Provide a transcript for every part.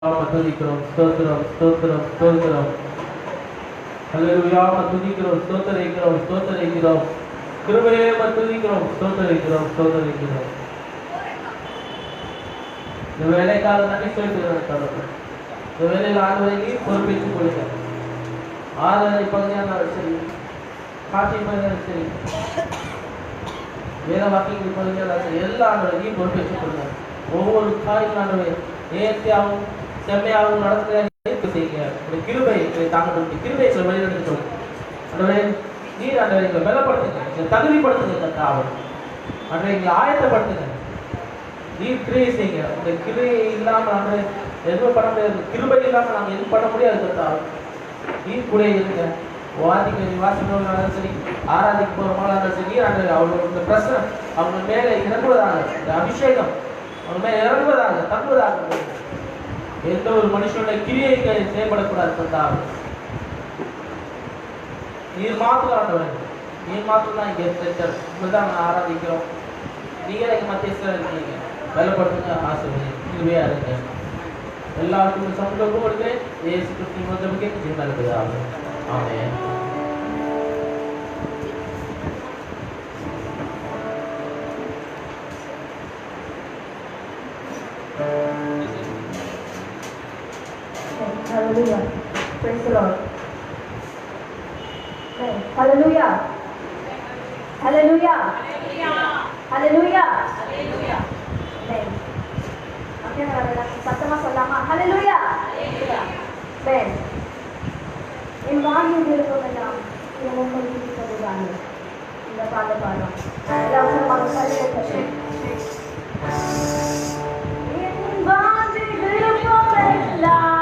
துதிக்கிறோம் ஸ்தோத்திரம் ஸ்தோத்திரம் ஸ்தோத்திரம். ஹல்லேலூயா துதிக்கிறோம் ஸ்தோத்திரிக்கிறோம் ஸ்தோத்திரிக்கிறோம். கிருபையே துதிக்கிறோம் ஸ்தோத்திரிக்கிறோம் ஸ்தோத்திரிக்கிறோம். இந்த வேலைக்காக நன்றி சொல்லிட்டு இந்த வேலையில் ஆண்டவரை பொறுப்பேற்றுக் கொள்ளுங்க. ஆராதனை பகுதியானாலும் சரி, காட்சி பகுதியாலும் சரி, வேத வாக்கியங்கள் பகுதியாலும் சரி, எல்லா ஆண்டவரையும் பொறுப்பேற்றுக் கொள்ளுங்க. ஒவ்வொரு காரியம் ஆண்டவரை நேர்த்தியாகவும் செம்மையாகவும் நடத்த செய்யுங்க. கிருபை தாங்க கிருபை வழிநடத்தணும். ஆண்டவரே நீர் ஆண்டவரை எங்களை பலப்படுத்துங்க, எங்களை தகுதிப்படுத்துங்க. காவல் ஆண்டவரை எங்களை ஆயத்தப்படுத்துங்க. நீர் கிரியை செய்யுங்க. அந்த கிரியை இல்லாமல் ஆண்டவரை எதுவும் பண்ண முடியாது. கிருபை இல்லாமல் நாங்கள் எதுவும் பண்ண முடியாது. காவல் நீர் கூட இருங்க. வாசிக்கிறவங்களாலும் சரி, ஆராதிக்க போறவங்களாலும் சரி, நீர் ஆண்டவரை அவங்களோட பிரசனம் அவங்க மேலே இறங்குவதாக, இந்த அபிஷேகம் அவங்க மேலே இறங்குவதாக தங்குவதாக. எந்த ஒரு மனுஷனுடைய கிரியை செயல்படக்கூடாது. தந்தால் நீர் மாத்திரம் ஆண்டவன், நீர் மாத்திரம் தான் இங்கே தான் நாங்கள் ஆராதிக்கிறோம். நீங்களே எங்கள் மத்தியஸ்தர் இருக்கீங்க. பலப்படுத்துங்க, ஆசீர்வதிங்க, கிருபையா இருங்க. எல்லாருக்கும் சமூகம் கொடுக்கிறேன். இயேசு கிறிஸ்துவின் மூலமாக ஜெயம் நடக்குது. ஆமென். Hallelujah. Praise the Lord. Okay. Hallelujah. Hallelujah. Hallelujah. Hallelujah. Okay. Okay, சத்தமா சொல்லாமா? Hallelujah. Ben. என் வாழ்வில் இருப்பதெல்லாம் உங்களுக்கு சொல்லுவாங்க. இந்த பாடலாம். எல்லாரும் மனசாட்சி என் வாழ்வில் இருப்பதெல்லாம்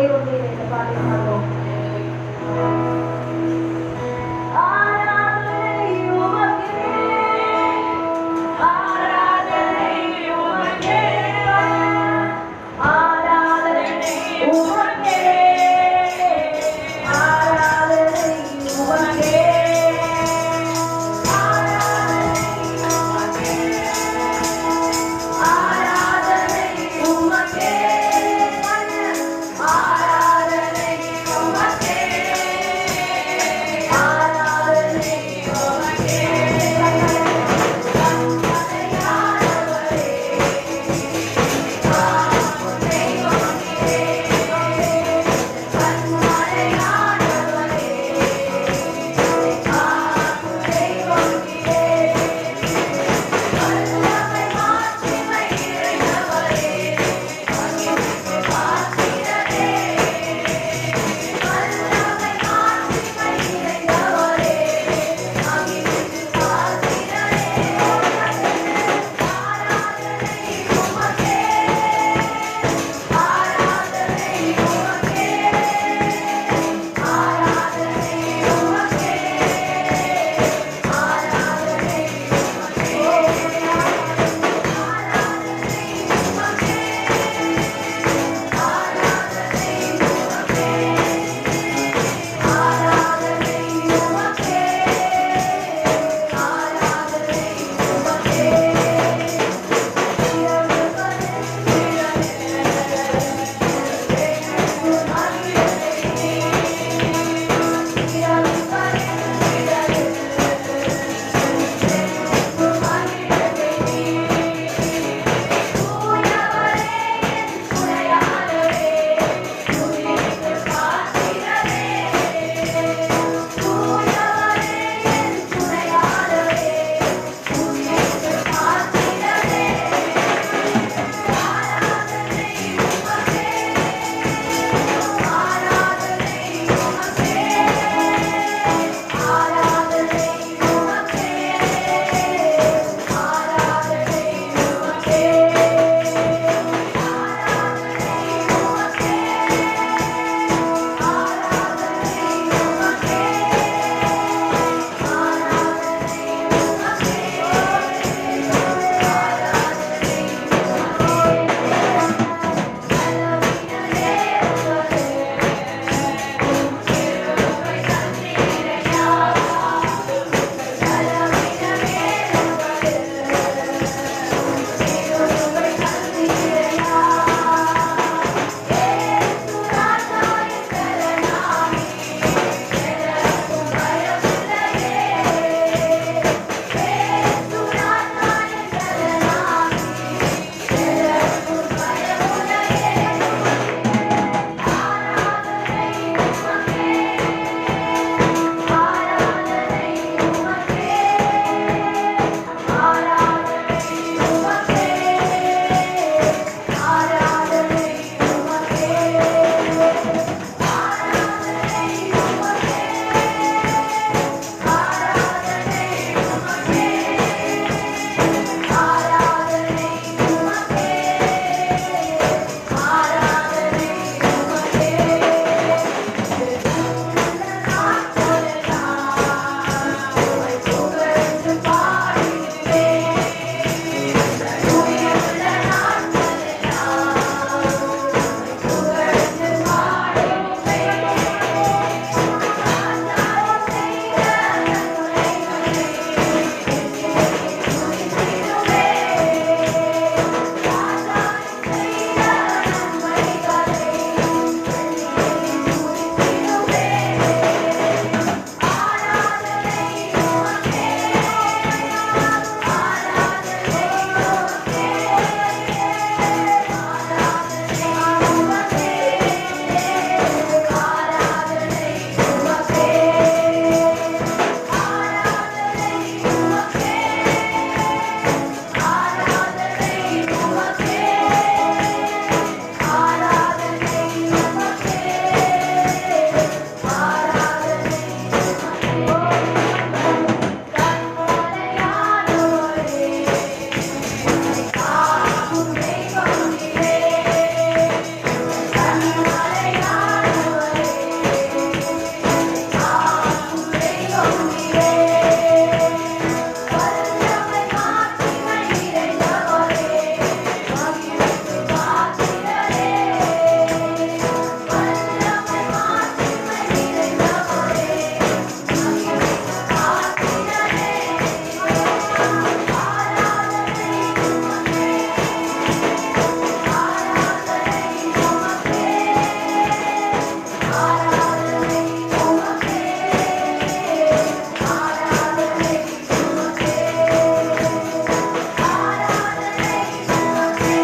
தேவனுடைய இந்த பாட்டை பாடுவோம். ஆராதனை உமக்கே, ஆராதனை உமக்கே, ஆராதனை உமக்கே, ஆராதனை உமக்கே, ஆராதனை உமக்கே, ஆராதனை உமக்கே, ஆராதனை உமக்கே ஆராதனை உமக்கே ஆராதனை உமக்கே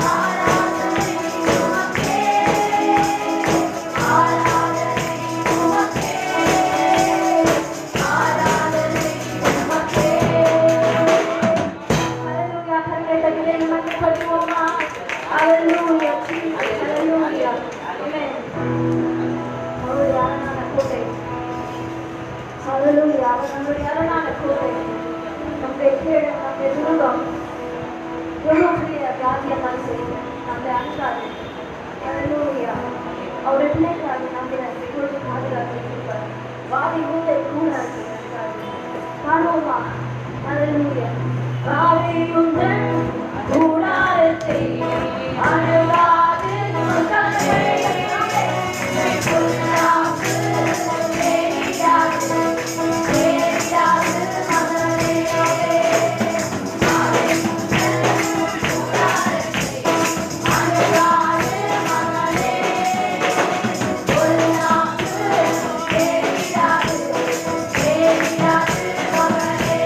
ஆராதனை உமக்கே ஆராதனை உமக்கே ஆராதனை உமக்கே ஹalleluya கரங்களை தட்டி நமக்கு படுவோமா ஹalleluya ஹalleluya ஆமென் அவருடைய அரணான கோட்டை ஹalleluya அவர் நம்முடைய அரணான கோட்டை நம்முடைய கேடு நம்முடைய துன்பம் எவ்வளவு பெரிய வியாதியெல்லாம் சரி நம்மை அணுகாது ஹalleluya அவருடைய பிள்ளைகளாக நம்மை எப்பொழுது பாதுகாத்து இருப்பார் வாதை மூளை கூடாது பாடுவோமா ஹalleluya வாதை உந்தன் கூடாரத்தை அணுகாது மக்களே பொன்னாக்கு தேடியாது தேடியாது மகனே வாதை உந்தன் கூடாரத்தை அணுகாது மகனே பொன்னாக்கு தேடியாது தேடியாது மகனே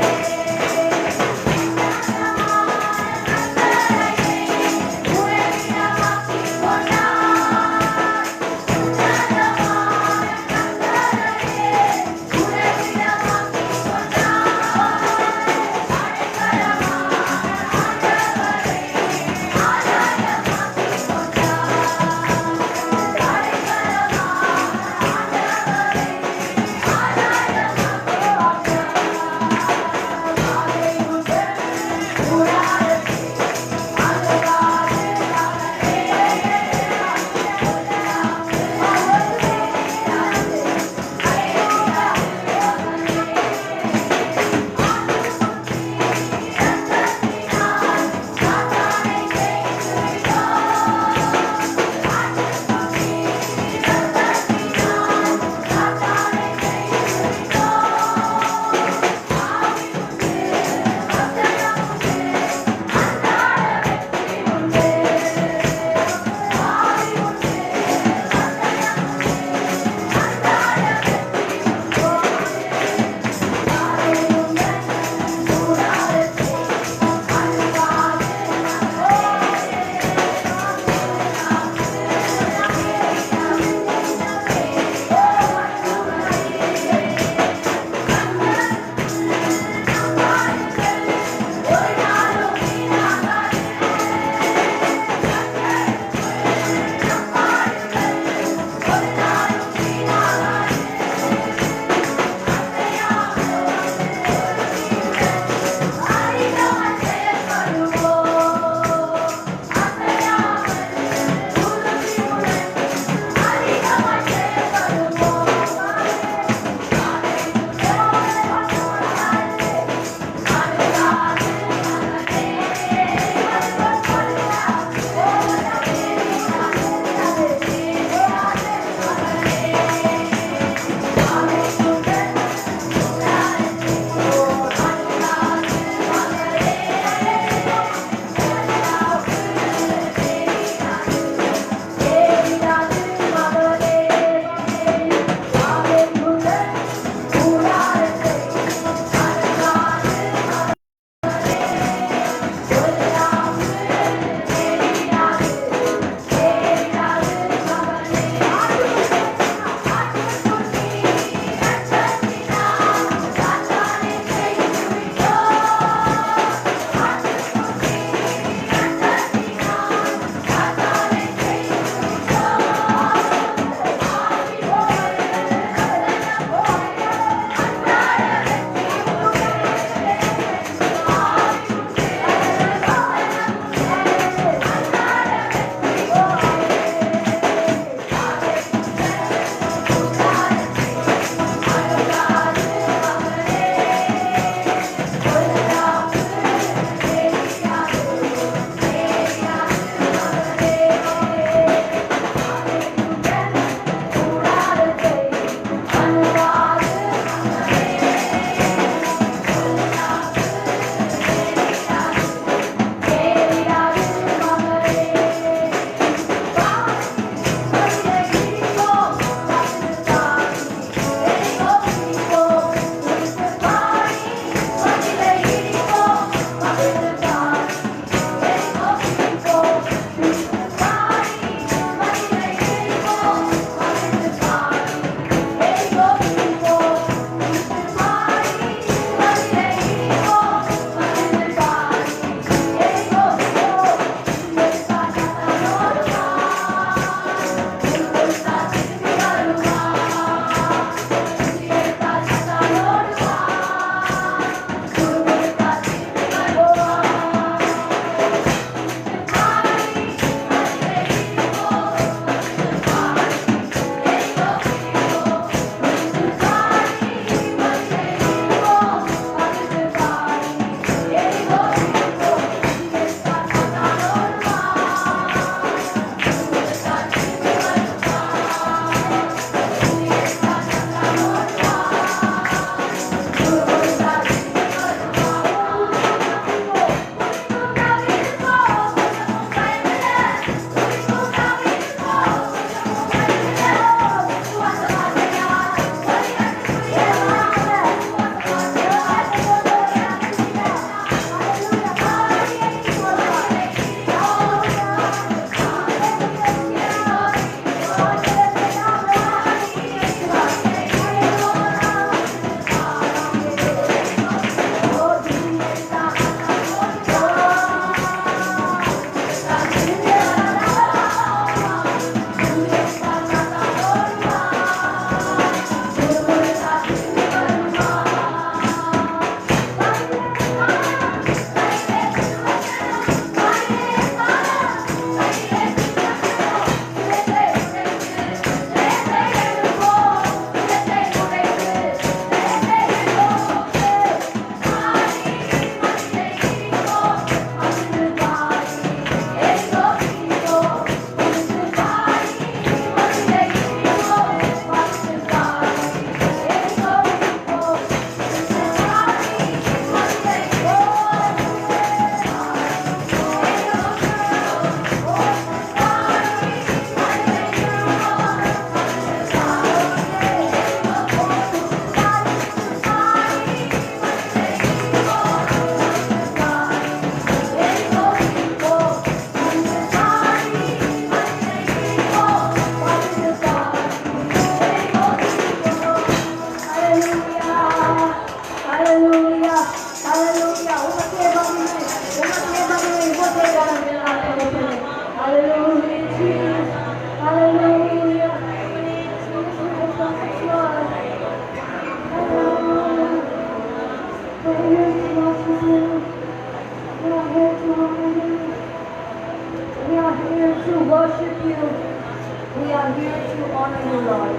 are here to honor you, Lord.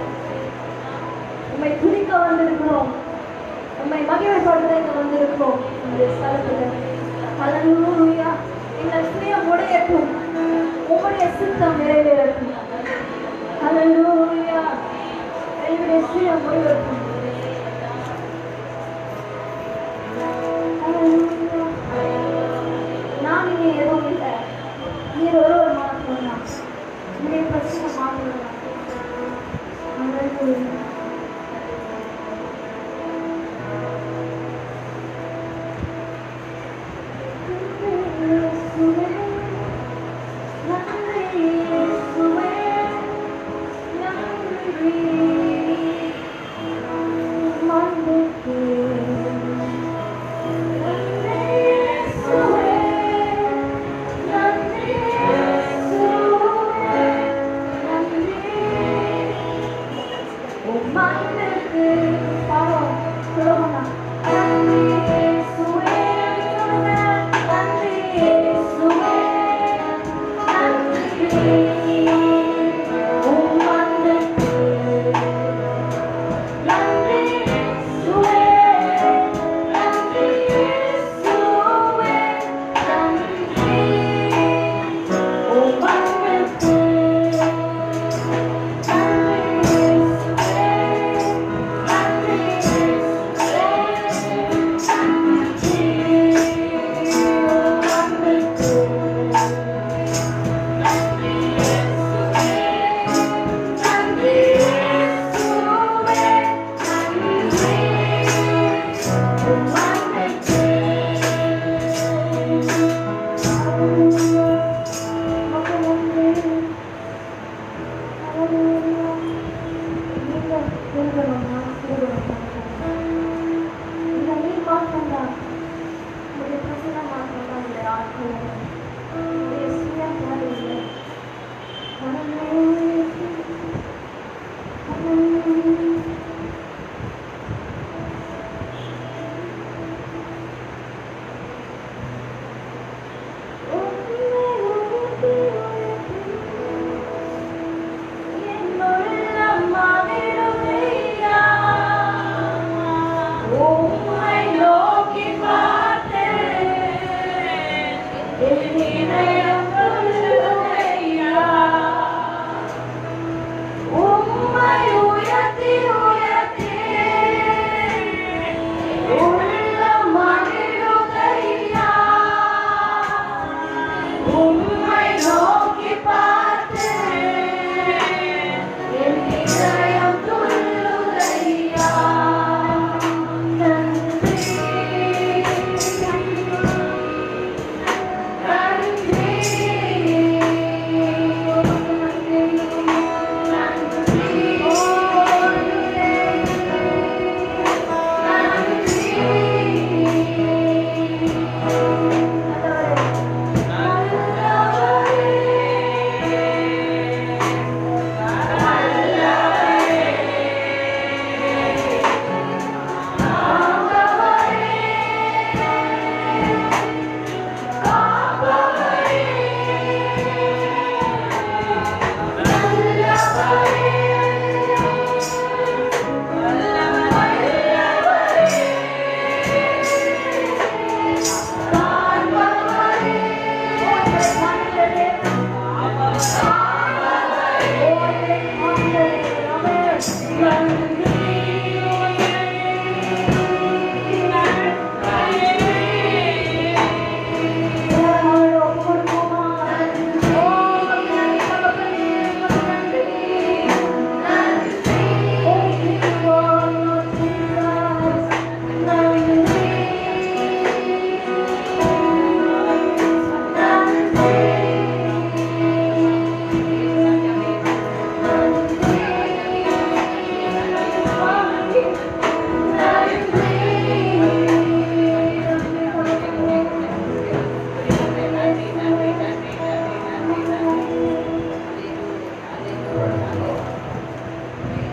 உம்மை துதிக்க வந்திருக்கிறோம். உம்மை மகிமைப்படுத்த வந்திருக்கிறோம் இந்த ஸ்தலத்தில். ஹல்லேலூயா. இந்த சுயம் உடையட்டும். உம்முடைய சித்தம் நிறைவேறட்டும். ஹல்லேலூயா. என்னுடைய சுயம் உடையட்டும். ஹல்லேலூயா. நான் இங்கே எதுவும் இல்லை. நீர் ஒருவர் மாத்திரம். உன்னுடைய பிரச்சனை மாத்திரம். ஹல்லேலூயா.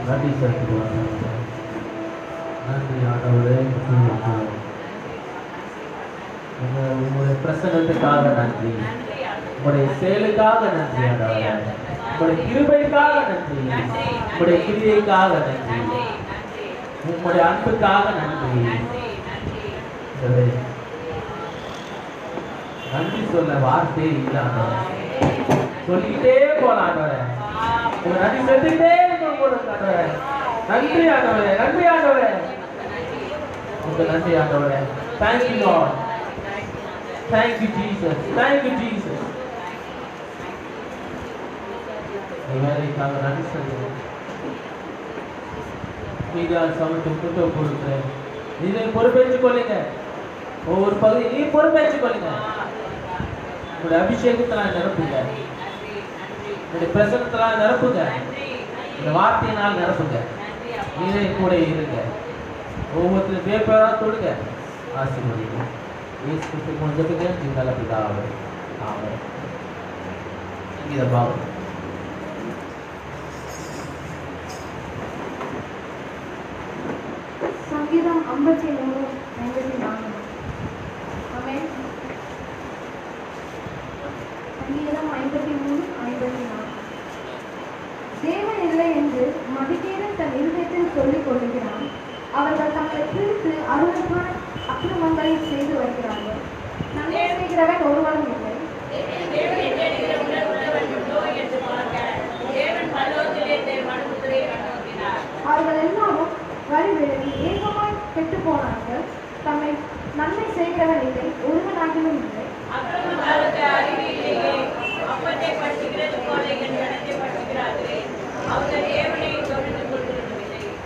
நன்றி செலுத்துவாங்க. நன்றி ஆண்டவரே, உங்களுடைய பிரசன்னத்துக்காக நன்றி, உங்களுடைய செயலுக்காக நன்றி ஆண்டவரே. உங்களுடைய கிருபைக்காக நன்றி, உங்களுடைய கிரியைக்காக நன்றி, உங்களுடைய அன்புக்காக நன்றி. நன்றி சொல்ல வார்த்தை இல்லாம சொல்லிக்கிட்டே போலாம். உங்க நன்றி செஞ்சுக்கிட்டே போல. நன்றி ஆண்டவரே, நன்றி ஆண்டவரே, உங்க நன்றி ஆண்டவரே. Thank you Lord, thank you Jesus, thank you Jesus. இவரைக்காக நன்றி சொல்லுவோம். மீதியால் சமைத்து கூட்ட கொடுக்குறேன். இதை பொறுப்பேற்றுக் கொள்ளுங்க. ஒவ்வொரு பகுதி நீ பொறுப்பேற்றுக் கொள்ளுங்க. உங்களுடைய அபிஷேகத்தினால் நிரப்புங்க, உங்களுடைய பிரசனத்தினால் நிரப்புங்க, இந்த வார்த்தையினால் நிரப்புங்க. நீரை கூட இருங்க. ஒவ்வொருத்தரும் பேப்பரா தொடுங்க. ஆசீர்வதிங்க. இயேசு கிறிஸ்து மூலமாக ஜீவனுள்ள பிதாவே, ஆமென். இத பாருங்க. சங்கீதம் 53:54. ஆமென். சங்கீதம் 53:54. தேவன் இல்லை என்று மதிகேடன் தன் இருதயத்தில் சொல்லிக் கொள்கிறான். அவர்கள் தங்களை பிரித்து அருவருப்பான அக்கிரமங்களை செய்து வருகிறார்கள். நன்மை செய்கிறவன் ஒருவனும் இல்லை. அவர்கள் எல்லாரும் வழி விலகி ஏகமாய் கெட்டு போனார்கள். தம்மை நன்மை செய்கிறவன் இல்லை, ஒருவனாகிலும் இல்லை.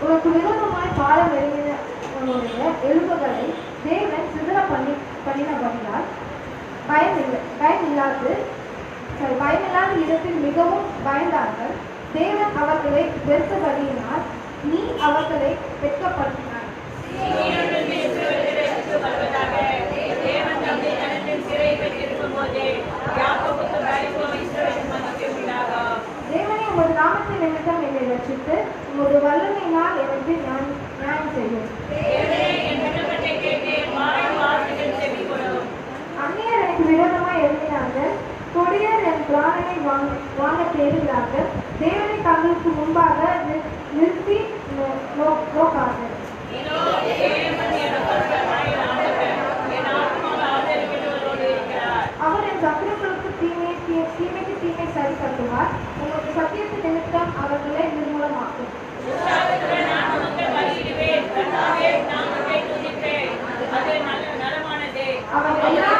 உனக்கு விரோதமாய் பாடம் எழுதினவனுடைய எலும்புகளை தேவன் சிதற பண்ணினபடியால் பயமில்லாத இடத்தில் மிகவும் பயந்தார்கள். தேவன் அவர்களை வெறுத்தபடியினால் நீ அவர்களை வெட்கப்படுத்தினாய். தேவனே, உமது நாமத்தின் நிமித்தம் என்னை ரட்சித்து உமது வல்லமையினால் எனக்கு நியாயம் செய்யும். அந்நியர் எனக்கு விரோதமாய் எழுதினார்கள். கொடியர் என் பிராணனை வாங்க தேடுகிறார்கள். தேவனை தங்களுக்கு முன்பாக நிறுத்தி நோக்கார்கள். அவர் என் சத்துருக்களுக்கு தீமைக்கு தீமை சரி கட்டுவார். உங்களுடைய சத்தியத்தின் நிமித்தம் அவர்களை நிர்மூலமாக்கும். அவர் எல்லா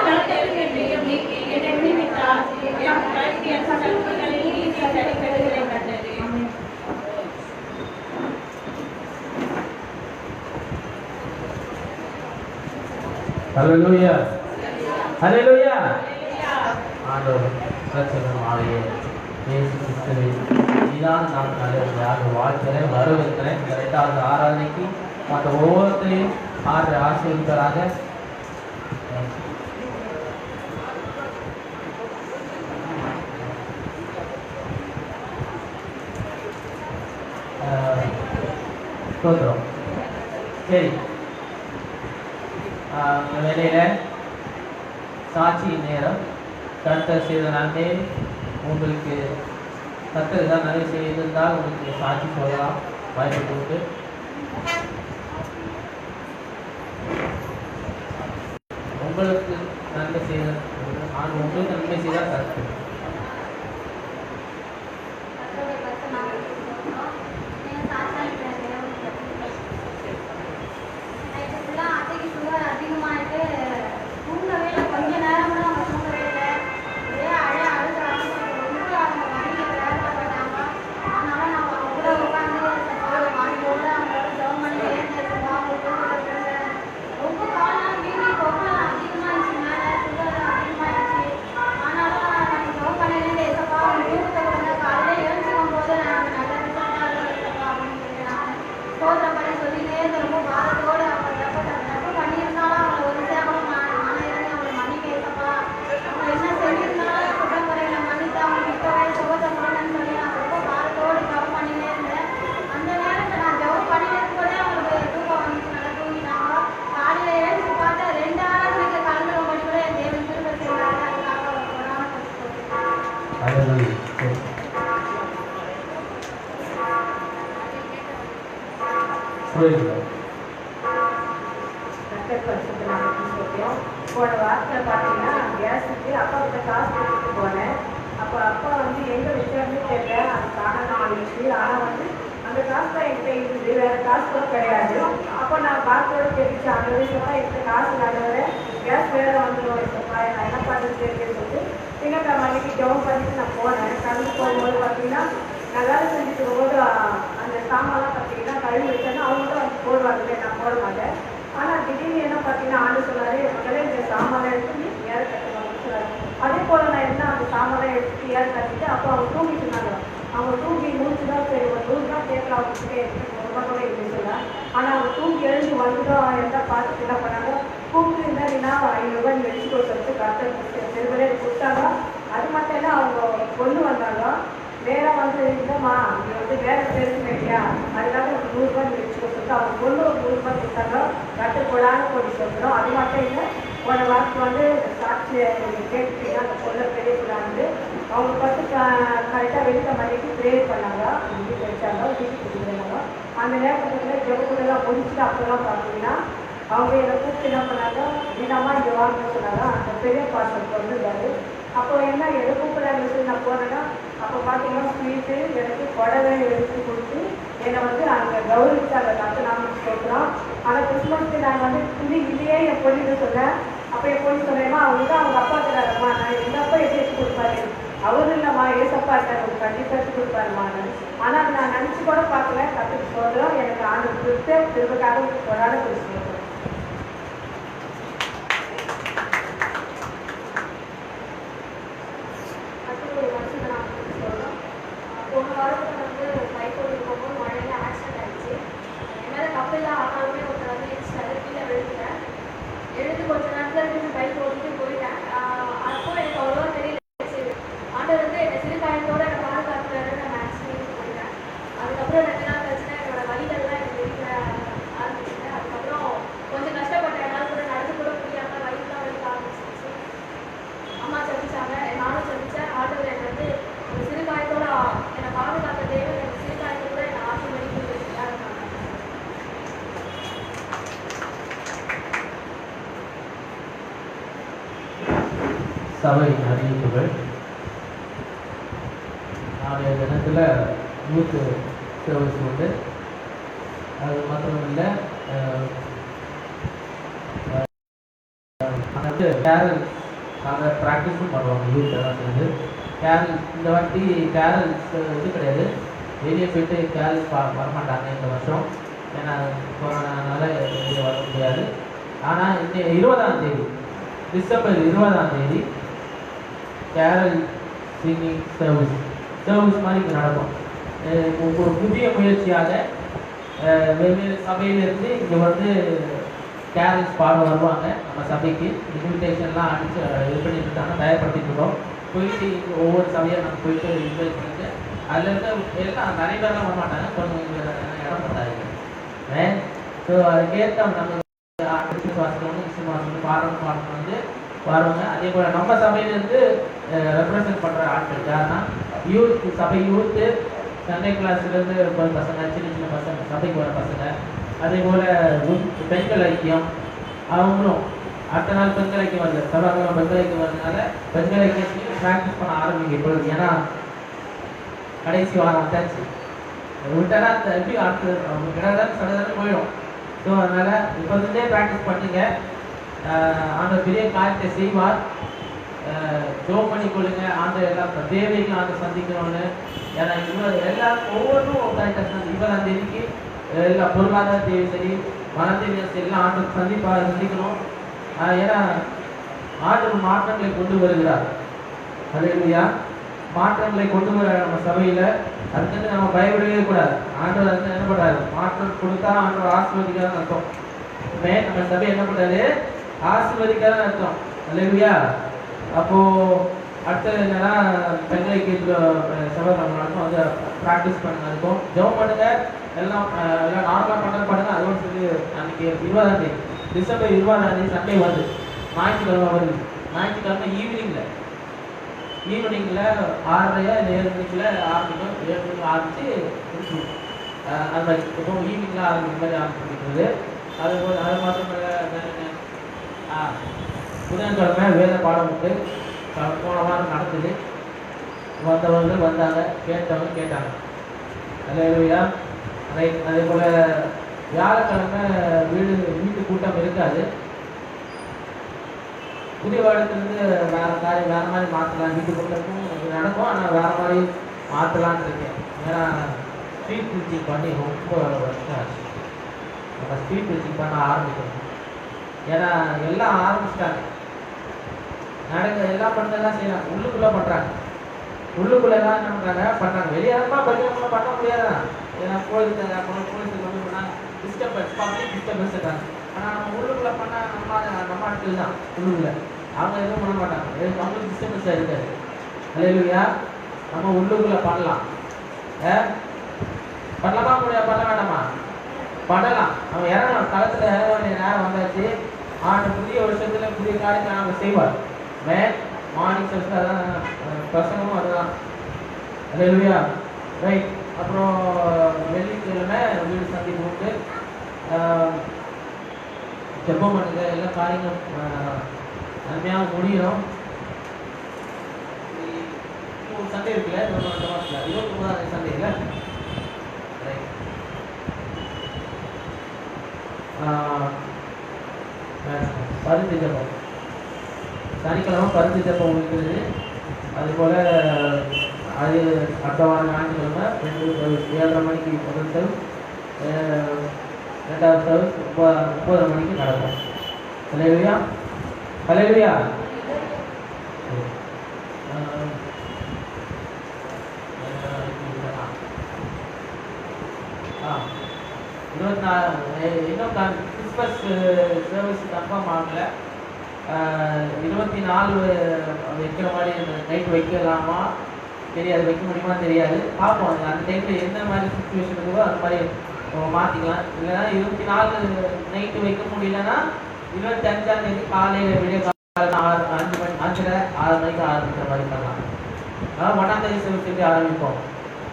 ஹல்லேலூயா, ஹல்லேலூயா. ஆண்டவர் இரட்சகருமாகிய இயேசு கிறிஸ்துவை நீதான் நான் நல்லதாக வாழ்க்கிறேன், வரவேற்கிறேன். இந்த 2வது ஆராதனைக்கு மற்ற ஒவ்வொருத்தரையும் ஆசீர்வதிப்பதாக. ஸ்தோத்திரம். சரி, வேலையில சாட்சி நேரம். கர்த்தர் செய்த நன்மை உங்களுக்கு, கர்த்தர் ஏதாவது நன்மை செய்திருந்தால் உங்களுக்கு சாட்சி சொல்லலாம், வாய்ப்பு உண்டு. உங்களுக்கு நன்மை செய்த உங்களுக்கு நன்மை செய்தால் கர்த்தர் ரொம்ப காலம் வீதி கொப்பளம் அதிகமாகிடுச்சு. மேலே சுகர் அதிகமாகிடுச்சு. ஆனாலும் புரியுது. போன வாரத்தில் பார்த்தீங்கன்னா கேஸுக்கு அப்பா கிட்ட காசு கொடுத்துட்டு போனேன். அப்போ அப்பா வந்து எங்கே வச்சாருன்னு தெரியல, அது காணாம ஆயிடுச்சு. ஆனால் வந்து அந்த காசு தான் என்கிட்ட இருந்தது, வேற காசு கூட கிடையாது. அப்போ நான் பார்த்தோட தெரிவிச்சு அந்த விஷயமா என்கிட்ட காசு நல்லவரை கேஸ் வேற வந்துடும் இப்பப்பா, நான் என்ன பண்ணுறது தெரியுதுன்னு சொல்லிட்டு திங்கட்கிழமை அன்னைக்கு ஜெபம் பண்ணிட்டு நான் போனேன். கலந்து போகும்போது பார்த்தீங்கன்னா நான் வேலை செஞ்சுட்டு இருக்கும்போது அந்த சாமான்லாம் பார்த்தீங்கன்னா கழுவி வச்சேன்னா அவங்க தான் வந்து போடுவாங்க, நான் போட மாட்டேன். ஆனால் திடீர்னு என்ன பார்த்தீங்கன்னா ஆண்டு சொன்னாரு, முதல்ல இந்த சாமானை எடுத்து நீ ஏற கட்டணும்னு சொன்னாரு. அதே போல் நான் என்ன அந்த சாமானை எடுத்து ஏற கட்டிட்டு அப்போ அவங்க தூங்கிட்டு இருந்தாங்க. அவங்க தூங்கி முடிச்சு தான் சரி ஒரு 100 ரூபா கேட்கலாம் அவங்ககிட்ட எடுத்து ரொம்ப கூட இல்லைன்னு சொன்னேன். ஆனால் அவங்க தூங்கி எழுந்து வந்துடும் எல்லாம் பார்த்துட்டு என்ன பண்ணாங்க, கூப்பிட்டு இருந்தா 500 ரூபாய் நீ வச்சுக்கோ சொல்லிட்டு கரெக்டாக திருவிழா கொடுத்தாங்க. அது மட்டும் இல்லை அவங்க கொண்டு வந்தாங்க. நேராக வந்து இல்லைம்மா நீ வந்து வேலை தெரிஞ்சுக்கிட்டியா, அதுக்காக ஒரு 100 ரூபாய் நீ வச்சுக்கோ சொல்லிட்டு அவங்க கொண்டு ஒரு 100 ரூபாய் கொடுத்தாங்க. கட்டு போடான்னு போட்டு சொல்கிறோம். அது மட்டும் இல்லை போன வாரத்துக்கு வந்து சாட்சியை நீங்கள் கேட்டுட்டீங்கன்னா அந்த பொண்ணை பெரிய வந்து அவங்க பார்த்து கரெக்டாக வெடித்த மாதிரிக்கு ப்ரேயர் பண்ணாங்க, வீட்டுக்கு வச்சாங்க, வீட்டுக்கு கொடுக்குறாங்க. அந்த நேரத்தில் ஜெபக்கூடலாம் முடிச்சுட்டு அப்போல்லாம் பார்த்தீங்கன்னா அவங்க என்னை கூப்பிட்டு என்ன பண்ணாங்க, தினமாக இங்கே வாங்கன்னு சொன்னாங்க. அந்த பெரிய பாஸ்டர் வந்துருந்தாரு. அப்போ என்ன எதை கூப்பிட்றாங்க சொல்லி நான் போனேன்னா அப்போ பார்த்தீங்கன்னா ஸ்வீட்டு எனக்கு புடவை எடுத்து கொடுத்து என்னை வந்து அங்கே கௌரவிச்சு அந்த கற்று நாம சொல்கிறோம். ஆனால் கிறிஸ்மஸ்க்கு நான் வந்து துணி இல்லையே என் பொண்ணுன்னு சொன்னேன். அப்போ என் பொண்ணு சொன்னேம்மா அவங்க தான் அவங்க அப்பா இருக்கிறாரம்மா, நான் எங்கள் அப்பா எப்படி எடுத்து கொடுப்பாரு, அவரும் இல்லைம்மா ஏசப்பா இருக்காரு, அவங்க கண்டிப்பாக எடுத்து கொடுப்பாருமா. ஆனால் நான் நினச்சி கூட பார்க்கல, கற்றுக்கு சொல்கிறோம். எனக்கு ஆண்டு கொடுத்து திரும்பக்காக கொண்டாட சொல்கிறோம். போன வாரத்தில் வந்து பைக் ஓட்டிட்டு போகும்போது மழையில் ஆக்சிடென்ட் ஆகிடுச்சு. என் மேலே தப்பில்லை, ஆனாலுமே ஒருத்தர் வந்து இடிச்சிட்டாரு, கீழே விழுந்துட்டேன். எழுந்து கொஞ்ச நேரத்தில் இருந்து பைக் ஓட்டிட்டு போயிட்டேன். அப்போ எனக்கு அவ்வளோவா தெரியல. ஆண்டவர் வந்து என்னை சிறுகாயத்தோடு என்னை பாதுகாத்துறாரு. நான் ஆக்சிடென்ட் போயிட்டேன். அதுக்கப்புறம் 2 நாள் கழிச்சுனா என்னோட வழிகள்லாம் எனக்கு தெரிய ஆரம்பிச்சுது. அதுக்கப்புறம் கொஞ்சம் கஷ்டப்பட்டேன், என்னால் கூட நடந்து கூட முடியாமல் வயிறுலாம் வலிக்க ஆரம்பிச்சிருச்சு. அம்மா சந்திச்சாங்க, நானும் சந்தித்தேன். ஆண்டவர் என்னை வந்து ஒரு சிறுகாயத்தோட என்னை பாதுகாத்த தேவை, எனக்கு சிறுகாயத்தோட என்னை ஆசீர்வதிக்க சபையின் அறிவிப்புகள். நாளைய தினத்தில் யூத் சர்வீஸ் உண்டு. அது மாத்திரம் இல்லை, வந்து கேரல் நாங்கள் ப்ராக்டிஸும் பண்ணுவாங்க யூத் எல்லாம் சேர்ந்து. கேரல் இந்த வாட்டி கேரல்ஸ் இது கிடையாது, வெளியே போய்ட்டு கேரல்ஸ் வரமாட்டாங்க இந்த வருஷம், ஏன்னா கொரோனானால வெளியே வர முடியாது. ஆனால் இன்னும் 20ஆம் தேதி டிசம்பர் 20ஆம் தேதி கேரல் சிங்கிங் சர்வீஸ் மாதிரி இங்கே நடக்கும். ஒரு புதிய முயற்சியாக வெவ்வேறு சபையிலேருந்து இங்கே வந்து கேரல்ஸ் பாட வருவாங்க. நம்ம சபைக்கு இன்விடேஷன்லாம் அடிச்சு இது பண்ணிட்டு இருக்காங்க, தயார்படுத்திட்டு இருக்கோம். போயிட்டு ஒவ்வொரு சபையாக நம்ம போயிட்டு இன்வைட் பண்ணிட்டு அதுலேருந்து எல்லாம் நிறைய பேர்லாம் வர மாட்டாங்க, கொஞ்சம் இடம் போட்டாங்க. ஸோ அதுக்கேற்ற நம்ம வாசிக்கிறவங்க பாடணும் வந்து வருவாங்க. அதே போல் நம்ம சபையிலேருந்து ரெப்ரசன்ட் பண்ணுற ஆட்கள் யாருன்னா யூத், சபை யூத்து, சண்டே கிளாஸ்லேருந்து பசங்க, சின்ன சின்ன பசங்க, சபைக்கு வர பசங்க. அதே போல் பெண்கள் ஐக்கியம் அவங்களும் அடுத்த நாள் பெண்கள் ஐக்கியம் வருது, செவ்வாய்க்கிழமை பெண்கள் ஐக்கியம் வரதுனால பெண்கள் ஐக்கியத்தையும் ப்ராக்டிஸ் பண்ண ஆரம்பிங்க இப்பொழுது. ஏன்னா கடைசி வாரம் வந்தாச்சு, விட்டாரா எப்படி அடுத்து கிடதான் சடதானே போயிடும். ஸோ அதனால் இப்போ இருந்தே ப்ராக்டிஸ் பண்ணுங்க. அந்த பெரிய காரியத்தை செய்வார். ஜோம் பண்ணிக்கொள்ளுங்க. அந்த எல்லாம் தேவைகள் அந்த சந்திக்கணும்னு. ஏன்னா இவர் எல்லாரும் ஒவ்வொன்றும் கரெக்டாக இவர் தேதிக்கு எல்லா பொருளாதார தேவை சரி, மன தேவை சரி எல்லாம் ஆண்டு சந்திக்கணும். ஏன்னா ஆண்டு மாற்றங்களை கொண்டு வருகிறார். அல்லேலூயா. மாற்றங்களை கொண்டு வர நம்ம சபையில் அதுக்கு நம்ம பயப்படவே கூடாது. ஆண்டவர் வந்து என்ன பண்ணுறாரு, மாற்றம் கொடுத்தா ஆண்டவர் ஆசீர்வதிக்காத அர்த்தம். நம்ம சபை என்ன பண்ணுறாரு, ஆசீர்வதிக்காத அர்த்தம். அல்லேலூயா. அப்போது அடுத்தது என்னன்னா பெண்களை கேட்டு செவ்வாய்க்கிழமை நடக்கும், வந்து ப்ராக்டிஸ் பண்ணுங்க. இருக்கும் ஜெபம் பண்ணுங்க. எல்லாம் நார்மலாக பண்ணுங்க. அதோட சொல்லி அன்றைக்கி 20ஆம் தேதி டிசம்பர் 20ஆம் தேதி சண்டே வருது, ஞாயிற்றுக்கிழமை வருது. ஞாயிற்றுக்கிழமை ஈவினிங்கில் 6:30 இல்லை 7 மணிக்குள்ள ஆரம்பிக்கும். 7 மணிக்கு ஆரம்பித்து முடிச்சுடும். அந்த மாதிரி இப்போ ஈவினிங்லாம் ஆரம்பிக்கிற மாதிரி ஆரம்பிக்கிறது. அது மாதம் புதன்கிழமை வேத பாடம் உண்டு. போன வாரம் நடக்குது. வந்தவர்கள் வந்தாங்க, கேட்டவங்க கேட்டாங்க. அல்லேலூயா. ரைட். அதே போல் வியாழக்கிழமை வீட்டு கூட்டம் இருக்காது. புதிய வருடத்துலேருந்து வேறு காரியம் வேறு மாதிரி மாற்றலாம். வீட்டு கூட்டமும் நடக்கும், ஆனால் வேறு மாதிரி மாற்றலான்னு இருக்கேன். ஏன்னா ஸ்ட்ரீட் ப்ரீச்சிங் பண்ணி ரொம்ப வருஷம் ஆச்சு. நம்ம ஸ்ட்ரீட் ப்ரீச்சிங் பண்ண ஆரம்பிக்கணும். ஏன்னா எல்லாம் ஆரம்பிச்சிட்டாங்க. எல்லாம் பண்ணுறதெல்லாம் செய்யலாம். உள்ளுக்குள்ளே பண்ணுறாங்க. உள்ளுக்குள்ளே தான் என்ன பண்ணுறாங்க. வெளியேறமா பள்ளியமாக பண்ண முடியாதான். ஏன்னா போலீஸுக்கு வந்து பண்ணால் டிஸ்டர்பன்ஸ், பப்ளிக் டிஸ்டர்பன்ஸ் இருக்காங்க. ஆனால் நம்ம உள்ளுக்குள்ளே பண்ணால் நம்ம ஆட்கள் தான் உள்ளுக்குள்ளே. அவங்க எதுவும் பண்ண மாட்டாங்க. அவங்களுக்கு டிஸ்டர்பன்ஸாக இருக்காது. அல்லேலூயா. நம்ம உள்ளுக்குள்ளே பண்ணலாம். பண்ணலாமா முடியாது? பண்ண வேண்டாமா? பண்ணலாம். நம்ம இறங்கலாம். களத்தில் இறங்க வேண்டிய நேரம் வந்தாச்சு. புதிய வருஷத்தில் புதிய காரியத்தை நாங்கள் செய்வார். மார்னிங் சர்ச்சில் அதான் பசங்களும் அதுதான். அல்லேலூயா. ரைட். அப்புறம் வெள்ளிக்கிழமை வீடு சந்திப்பு உண்டு. ஜெபம் பண்ணுங்க. எல்லா காரியங்களும் அருமையாக முடியும். இன்னும் சண்டே இருக்குல்ல, 29ஆம் சண்டே இல்லை? ரைட். பருத்தி ஜெபம் சனிக்கிழமை பருத்தி ஜெபம் இருக்கிறது. அதுபோல் அது அடுத்த வாரம் ஞாயிற்றுக்கிழமை 7:30 மணிக்கு முதல் சர்வ், 2வது சர்வ் 9:30 மணிக்கு நடக்கும். அல்லேலூயா. அல்லேலூயா. 24 இன்னும் கிறிஸ்மஸ் சர்வீஸ் கன்ஃபார்ம் ஆகலை. 24 வைக்கிற மாதிரி நைட் வைக்கலாமா தெரியாது, வைக்க முடியுமா தெரியாது, பார்ப்போம். அந்த டைமில் என்ன மாதிரி சுச்சுவேஷன் இருக்கோ அந்த மாதிரி மாற்றிக்கலாம். இல்லைன்னா 24 நைட்டு வைக்க முடியலன்னா 25ஆம் தேதி காலையில் விடிய காலையில் 6 மணிக்கு ஆரம்பிக்கிற மாதிரி பண்ணலாம். அதாவது 1ஆம் தேதி சர்வீஸ் ஆரம்பிப்போம்.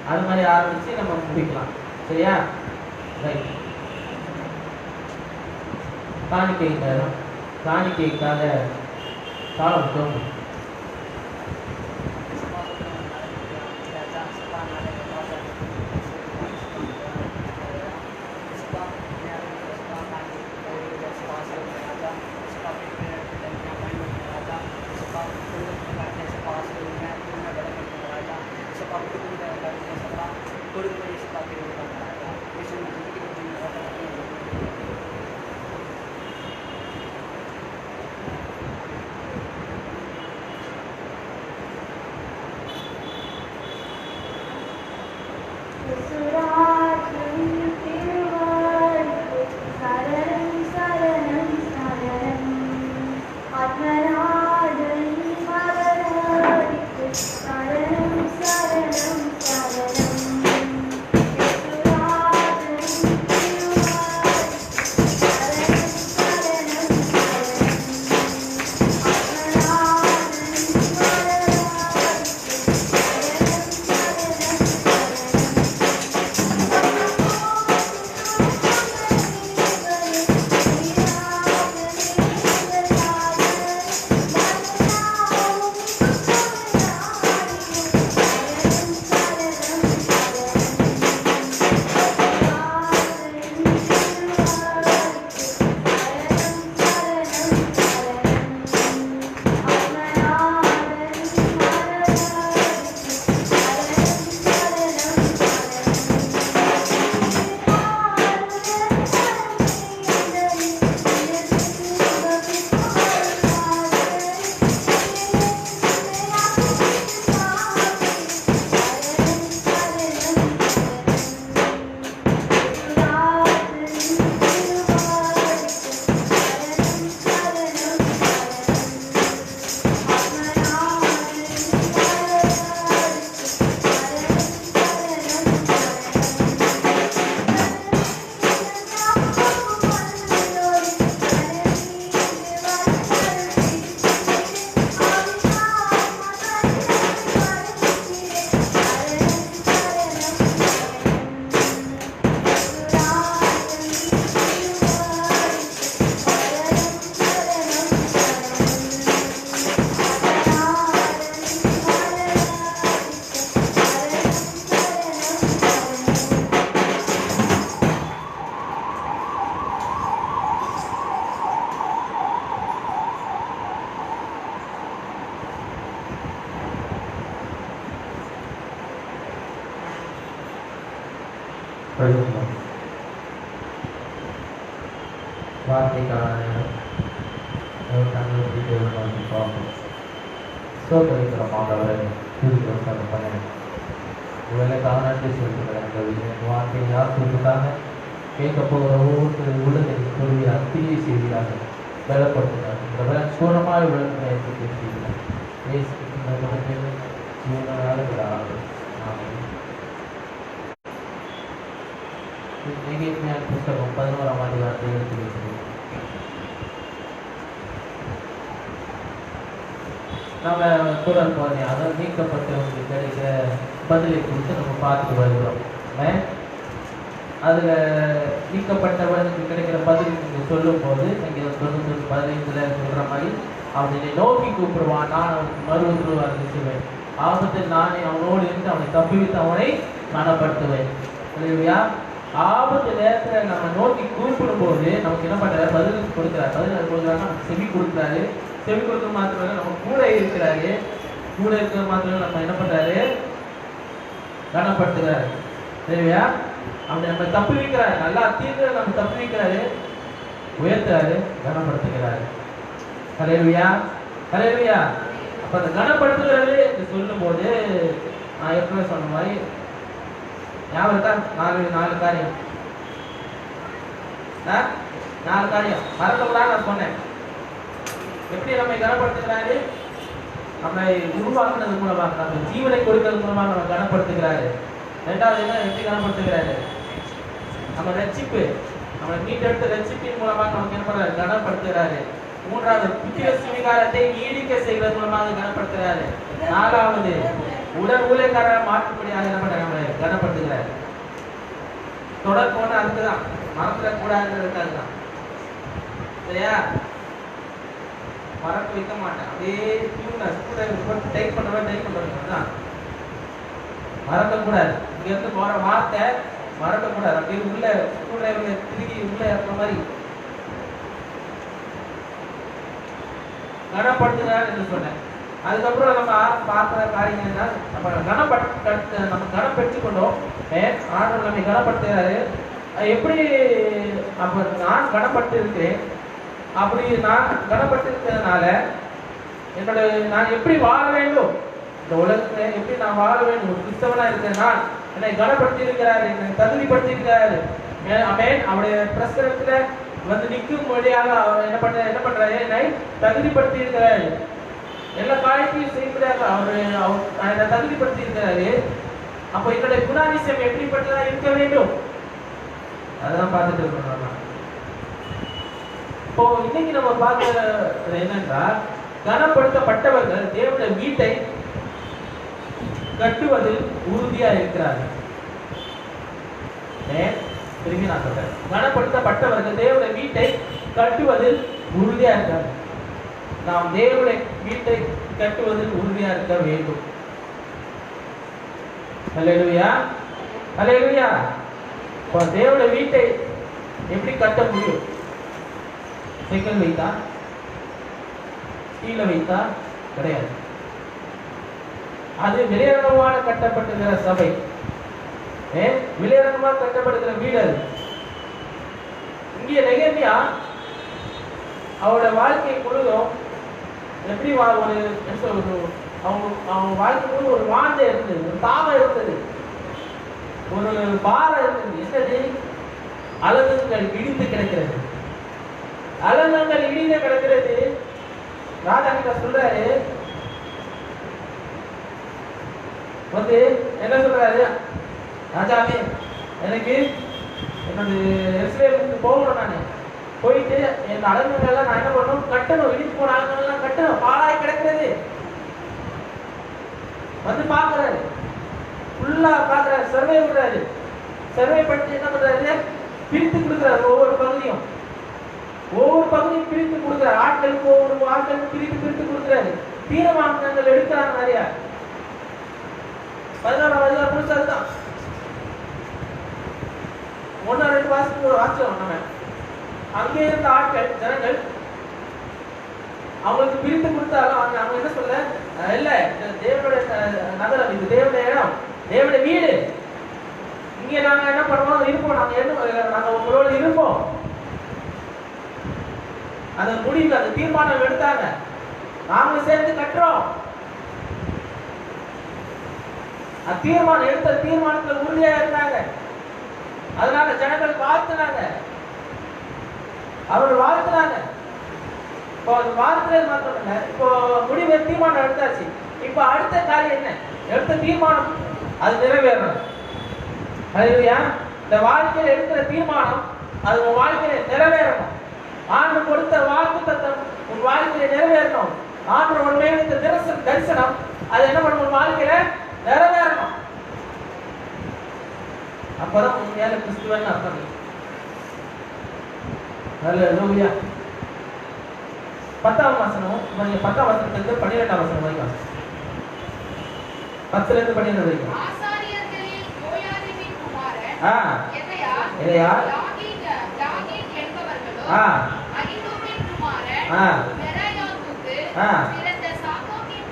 அது மாதிரி ஆரம்பித்து நம்ம முடிக்கலாம். சரியா? ரைட். காணிக்கைக்காக காலம் தோணும். சரணம் சரணம் சரணம் எழுதுவோம். வார்த்தைக்கான நேரம் தங்களுக்கு தேவையான பார்ப்போம். சோதரிக்கிறோம் ஆண்டவரை துதிக்கிறோம் தகப்பனே. வேலைக்காக நன்றி செலுத்துகிறேன். இந்த வார்த்தையை யார் சொல்லிட்டாங்க கேட்க போகிற ஒவ்வொரு உள்ளத்தில் சொல்கிறார், தீயை செய்கிறார்கள், பலப்படுத்துகிறார். இந்த வேலை சூழமாக விளக்குகளை செய்கிறார். புஸ்தகம் 11ஆம் அதிகாரத்தை எடுத்து வைக்கிறேன். நம்ம சூழல் பாதையாக நீக்கப்பட்டவங்களுக்கு கிடைக்கிற பதிலை குறித்து நம்ம பார்த்து வருகிறோம். அதில் நீக்கப்பட்டவனுக்கு கிடைக்கிற பதில் நீங்கள் சொல்லும் போது நீங்கள் 15 சொல்கிற மாதிரி அவனை நோக்கி கூப்பிடுவான், நான் அவனுக்கு மறு செய்வேன். ஆபத்தில் நானே அவனோடு இருந்து அவனை தப்பிவித்து அவனை மனப்படுத்துவேன். இல்லையா? ஆபத்து நேரத்தில் நம்ம நோக்கி கூப்பிடும் போது நமக்கு என்ன பண்ணுறாரு? பதில் கொடுக்குறாரு. பதில் கொடுக்குறாங்க, நமக்கு செவி கொடுக்குறாரு. செவி கொடுக்க மாத்திரம் நம்ம கூட இருக்கிறாரு. கூட இருக்கிற மாத்திரம் நம்ம என்ன பண்றாரு? கனப்படுத்துகிறாரு. சரியா? அவனை நம்ம தப்பு வைக்கிறாரு. நல்லா தீர்ந்து நம்ம தப்பு வைக்கிறாரு, உயர்த்துறாரு, கனப்படுத்துகிறாரு. ஹல்லேலூயா, ஹல்லேலூயா. அப்ப அந்த கனப்படுத்துகிறது சொல்லும் போது நான் ஏற்கனவே சொன்ன மாதிரி ஞாபகம் இருக்கா? நாலு காரியம், 4 காரியம் மறக்கக்கூடாது நான் சொன்னேன். எப்படி நம்மை கனப்படுத்துகிறாரு? நம்மை உருவாக்குறது மூலமாக, நம்ம ஜீவனை கொடுக்கிறது மூலமாக நம்ம கனப்படுத்துகிறாரு. 2வது என்ன? எப்படி கனப்படுத்துகிறாரு? நம்ம ரட்சிப்பு, நம்ம மீட்டெடுத்த ரட்சிப்பின் மூலமாக நமக்கு என்ன பண்றாரு? கனப்படுத்துகிறாரு. 3வது புத்திர சுவிகாரத்தை நீடிக்க செய்வது மூலமாக கனப்படுத்துகிறாரு. 4வது உடல் ஊழியக்காரரை மாற்றுப்படியாக என்ன பண்றாரு? நம்மளை கனப்படுத்துகிறாரு. தொடர் போன அதுக்குதான், மறந்துட கூடாதுன்றதுக்காக தான். சரியா? மறக்க வைக்க மாட்டேன். அப்படியே டைப் பண்ணுறது தான் மறக்கக்கூடாது. இங்கேருந்து போகிற வார்த்தை மறக்கக்கூடாது. அப்படியே உள்ள திருகி உள்ள இருக்கிற மாதிரி கனப்படுத்துகிறார் என்று சொன்னேன். அதுக்கப்புறம் நம்ம பார்க்குற காரியம் என்ன? நம்ம கனப்படுத்தி கொண்டோம். ஆண்டவர் நம்மை கனப்படுத்துகிறாரு. எப்படி? அப்போ நான் கனப்படுத்தி இருக்கிறேன். அப்படி நான் கனப்பட்டிருக்கிறதுனால நான் எப்படி வாழ வேண்டும், இந்த உலகத்துல எப்படி நான் வாழ வேண்டும்? ஒரு கிறிஸ்தவனா இருக்கிறேன். நான் என்னை கனப்படுத்தி இருக்கிறாரு, என்னை தகுதிப்படுத்தி இருக்கிறாரு. அவருடைய பிரசனத்துல வந்து நிற்கும் வழியாக அவர் என்ன பண்றாரு? என்னை தகுதிப்படுத்தி இருக்கிறாரு. எல்லா காரியத்தையும் செய்வதாக அவர் என்னை தகுதிப்படுத்தி இருக்கிறாரு. அப்போ என்னுடைய குணாதிசயம் எப்படிப்பட்டதா இருக்க வேண்டும்? அதான் பார்த்துட்டு இருக்கோம். இப்போ இன்னைக்கு நம்ம பார்க்கிறது என்னன்னா, கனப்படுத்தப்பட்டவர்கள் தேவனுடைய வீட்டை கட்டுவதில் உறுதியா இருக்கிறார்கள். திரும்பி நான் சொல்றேன், கனப்படுத்தப்பட்டவர்கள் தேவனுடைய வீட்டை கட்டுவதில் உறுதியா இருக்கிறார்கள். நாம் தேவனுடைய வீட்டை கட்டுவதில் உறுதியா இருக்க வேண்டும். ஹல்லேலூயா, ஹல்லேலூயா. இப்போ தேவனுடைய வீட்டை எப்படி கட்ட முடியும்? செங்கல் வைத்தா, கீழே வைத்தா கிடையாது. அது வெளியரங்கமான கட்டப்பட்டுகிற சபை, வெளியரங்கமாக கட்டப்படுகிற வீடு. அது இங்கே நெகேமியா அவரோட வாழ்க்கை முழுதும் எப்படி அவங்க வாழ்க்கை முழு ஒரு வாஞ்சை இருந்தது, ஒரு தாகம் இருந்தது, ஒரு பாரம் இருந்தது. என்னது? அலகுகள் இடிந்து கிடக்கிறது. அலங்கங்கள் இடிந்து கிடக்கிறது. ராஜா கிட்ட சொல்றாரு, வந்து என்ன சொல்றாரு? ராஜாவே, எனக்கு என்னோட எருசலேமுக்கு போகணும். நான் போயிட்டு என் அலங்கங்கள்லாம் நான் என்ன பண்ணணும்? கட்டணும். இடிச்சு போன அலங்கங்கள்லாம் கட்டணும். பாழாய் கிடக்கிறது. வந்து பாக்குறாரு, ஃபுல்லா பாக்குறாரு, சர்வே விடுறாரு. சர்வே பண்ணி என்ன பண்றாரு? பிரித்து கொடுக்குறாரு. ஒவ்வொரு பகுதியும் பிரித்து கொடுக்குறாரு. ஆட்களுக்கு ஒவ்வொரு ஆட்களுக்கு பிரித்து கொடுக்குறாரு. தீர்மானங்கள் எடுக்கிறாங்க நிறைய. 16ஆம் அதிகாரம் முடிச்சதுதான். 1-2 வாசத்துக்கு ஒரு வாச்சம். நம்ம அங்கே இருந்த ஆட்கள், ஜனங்கள் அவங்களுக்கு பிரித்து கொடுத்தாலும் அவங்க என்ன சொல்ல, இல்ல தேவனுடைய நகரம், இது தேவனுடைய இடம், தேவனுடைய வீடு, இங்க நாங்க என்ன பண்ணுவோம், இருப்போம், நாங்க உங்களோட இருப்போம். அந்த முடிவு, அந்த தீர்மானம் எடுத்தாங்க, நாங்களும் சேர்ந்து கட்டுறோம். தீர்மானம் எடுத்த தீர்மானத்துல உறுதியா இருந்தாங்க. அதனால ஜனங்கள் வாழ்த்துனாங்க, அவர்கள் வாழ்த்துனாங்க. இப்போ அது வாழ்த்துறது மாத்திரம் இல்லை, இப்போ முடிவு தீர்மானம் எடுத்தாச்சு. இப்போ அடுத்த காரியம் என்ன? எடுத்த தீர்மானம் அது நிறைவேறணும். அதுயா இந்த வாழ்க்கையில எடுக்கிற தீர்மானம் அது உன் வாழ்க்கையில நிறைவேறணும். ஆண்டு கொடுத்த வாக்கு தத்தம் உன் வாழ்க்கையில நிறைவேறணும். ஆண்டு உன் மேல இந்த தரிசனம் அது என்ன பண்ணும், உன் வாழ்க்கையில நிறைவேறணும். அப்பதான் உண்மையான கிறிஸ்துவன் அர்த்தம். ஹல்லேலூயா. 10ஆம் வசனம், 10ஆம் வசனத்திலிருந்து 12ஆம் வசனம் வரைக்கும், 10ல இருந்து 12 வரைக்கும். ஆசாரியர்களில் யோயாரிபின் குமாரன் எலியா லாகீன் என்பவர்களோ அகிதூபின் குமாரன் மெராயோத்துக்கு பிறந்த சாதோக்கின்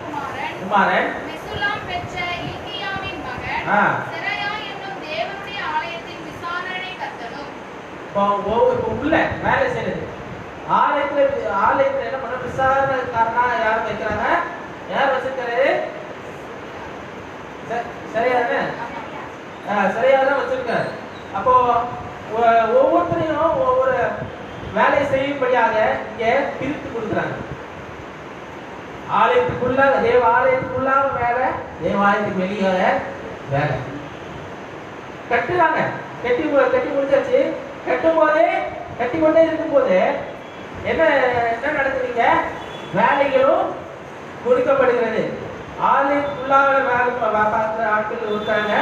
குமாரன் மெசுல்லாம் பெற்ற இல்கியாவின் மகன் செராயா என்னும் தேவனுடைய ஆலயத்தின் விசாரணை கர்த்தனும். இப்போ உள்ள வேலை செய்யுது. ஆலயத்துல என்ன பண்ண விசாரணைக்காரனா யார் வைக்கிறாங்க? யார் வச்சிருக்காரு? சரியாதானே? சரியாதான் வச்சிருக்காரு. அப்போ ஒவ்வொருத்தரையும் ஒவ்வொரு வேலை செய்யும்படியாக இங்க பிரித்து கொடுக்குறாங்க. ஆலயத்துக்குள்ள தேவ ஆலயத்துக்குள்ளாக வேலை, தேவ ஆலயத்துக்கு வெளியாக வேலை. கட்டுறாங்க, கட்டி முடிச்சாச்சு. கட்டி கொண்டே இருக்கும் போது என்ன நடக்குதுங்க? வேலைகளும் கொடுக்கப்படுகிறது. ஆலயத்துக்குள்ளாக வேலை பார்க்குற ஆட்கள் இருக்காங்க,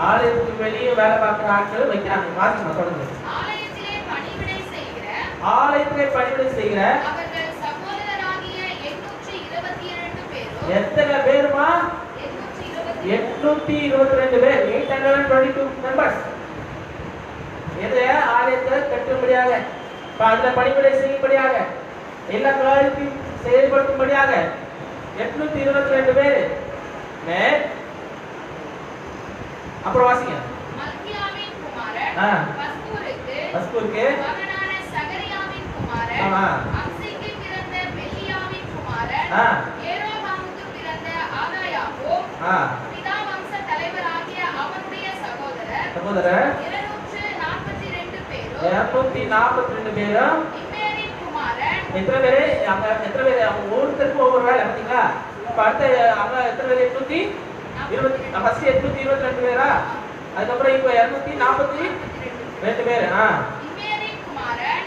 ஆலயத்துக்கு வெளியே வேலை பார்க்குற ஆட்கள் வைக்கிறாங்க. வாசிமா தொடர்ந்து. ஆலயத்திலே பணிவிடை செய்கிற அவர்கள் சகோதரராகிய 822 பேரும். எத்தனை பேருமா? 822 பேர். 822 மெம்பர்ஸ். எது? ஆலயத்தை கட்டும்படியாக, அதுல பணிவிடை செய்யும்படியாக, எல்லா காரியத்தையும் செயல்படுத்தும்படியாக 822 பேர். அப்புறம் வாசிங்க. மல்கியாவின் குமாரன் பஸ்கூருக்கு மகனான சகரியாவின் குமாரன் அம்சிக்கு பிறந்த மெல்லியாவின் குமாரன் ஏரோகாமுக்கு பிறந்த ஆதாயாவோ பிதா வம்ச தலைவராகிய அவனுடைய சகோதரர் 242 பேரும். இம்மேரின் குமாரன் எத்தனை பேரு? எத்தனை பேரு? அவங்க ஒவ்வொருத்தருக்கும் ஒவ்வொரு வேலை பார்த்தீங்களா? இப்ப அடுத்த அங்க எத்தனை பேர்? 820. ஃபர்ஸ்ட் 822 பேரா? அதுக்கப்புறம் இப்போ 242 பேர். இம்மேரின் குமாரன்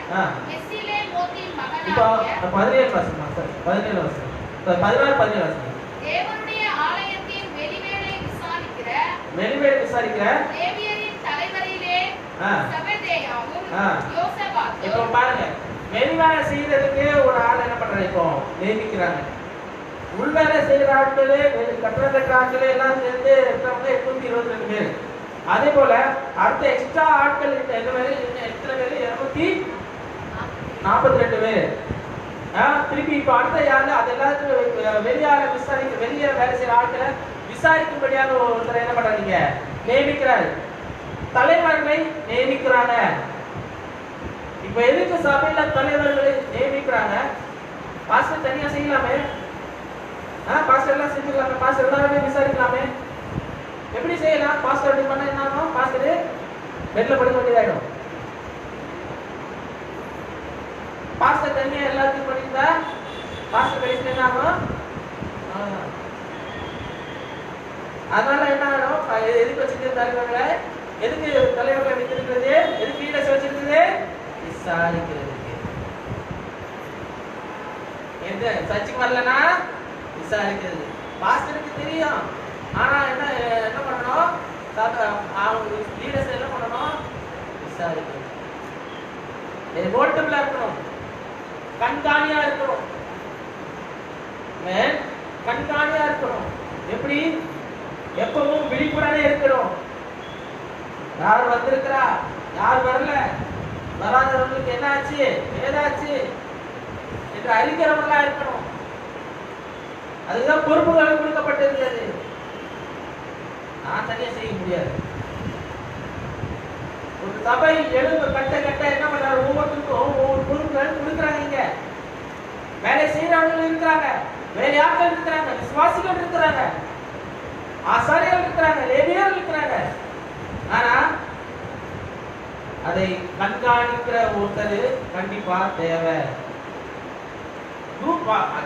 மெசிலே மோத்தின் இப்போ மகனாகிய 17 வருஷம் சார், 17 வருஷம், 16 வருஷம். தேவனுடைய ஆலயத்தின் வெளிவேலை விசாரிக்கிற லேவியரின் தலைவரிலே செபதேயாவும் யோசபாத்தும். இப்போ பாருங்க, வெளிவேலை செய்யறதுக்கு ஒரு ஆள் என்ன பண்றாங்க? இப்போ நியமிக்கிறாங்க. உள்வேலை செய்யற ஆட்களே, கட்டட ஆட்களே எல்லாம் சேர்ந்து இருக்கிறவங்க 822 பேர். அதே போல அடுத்த எக்ஸ்ட்ரா ஆட்கள் எத்தனை பேர்? 242 பேர். திருப்பி இப்ப அடுத்த யாரு? அது எல்லாத்துக்கும் வெளியால வெளியே வேலை செய்யற ஆட்களை விசாரிக்கும்படியாக ஒருத்தர் என்ன பண்றாங்க? நியமிக்கிறாரு. தலைவர்களை நியமிக்கிறாங்க. இப்ப எதுக்கு சபையில தலைவர்களை நியமிக்கிறாங்க? பாஸ்டர் தனியா செய்யலாமே, பாஸ்டர் எல்லாம் செஞ்சுக்கலாமே, பாஸ்டர் எல்லாருமே விசாரிக்கலாமே. எப்படி செய்யலாம்? பாஸ்டர் அப்படி பண்ண என்ன ஆகும்? பாஸ்டர் பெட்ல படுக்க வேண்டியதாயிடும். பாஸ்டர் தனியா எல்லாத்தையும் பண்ணியிருந்தா பாஸ்டர் கடைசியில் என்ன ஆகும்? அதனால என்ன ஆகும்? எதுக்கு வச்சிருக்கிற தலைவர்களை? எதுக்கு தலைவர்களை வைத்திருக்கிறது? எதுக்கு லீடர்ஸ் வச்சிருக்கிறது? விசாரிக்கிறதுக்கு. எந்த சர்ச்சுக்கு வரலன்னா விசாரிக்கிறது. பாஸ்டருக்கு தெரியும், ஆனா என்ன பண்ணணும்? லீடர்ஸ் என்ன பண்ணணும்? விசாரிக்கிறது. ரோட்டபிளா இருக்கணும், கண்காணியா இருக்கணும். கண்காணியா இருக்கணும். எப்படி? எப்பவும் விழிப்புடனே இருக்கணும். யார் வந்திருக்கிறா, யார் வரல, வராதவங்களுக்கு என்ன ஆச்சு, ஏதாச்சு என்று அறிக்கிறவர்களா இருக்கணும். அதுதான் பொறுப்புகள் கொடுக்கப்பட்டிருக்கிறது. நான் தனியா செய்ய முடியாது. சபை எழுப்பு கட்ட கட்ட என்ன பண்றாரு, ஒவ்வொருத்தருக்கும் ஒவ்வொரு பொருட்கள் கொடுக்குறாங்க. இங்க வேலை செய்யறவர்கள் இருக்கிறாங்க, வேலையாட்கள் இருக்கிறாங்க, விசுவாசிகள் இருக்கிறாங்க, ஆசாரியர்கள் இருக்கிறாங்க, லேவியர்கள் இருக்கிறாங்க. ஆனா அதை கண்காணிக்கிற ஒருத்தர் கண்டிப்பா தேவை.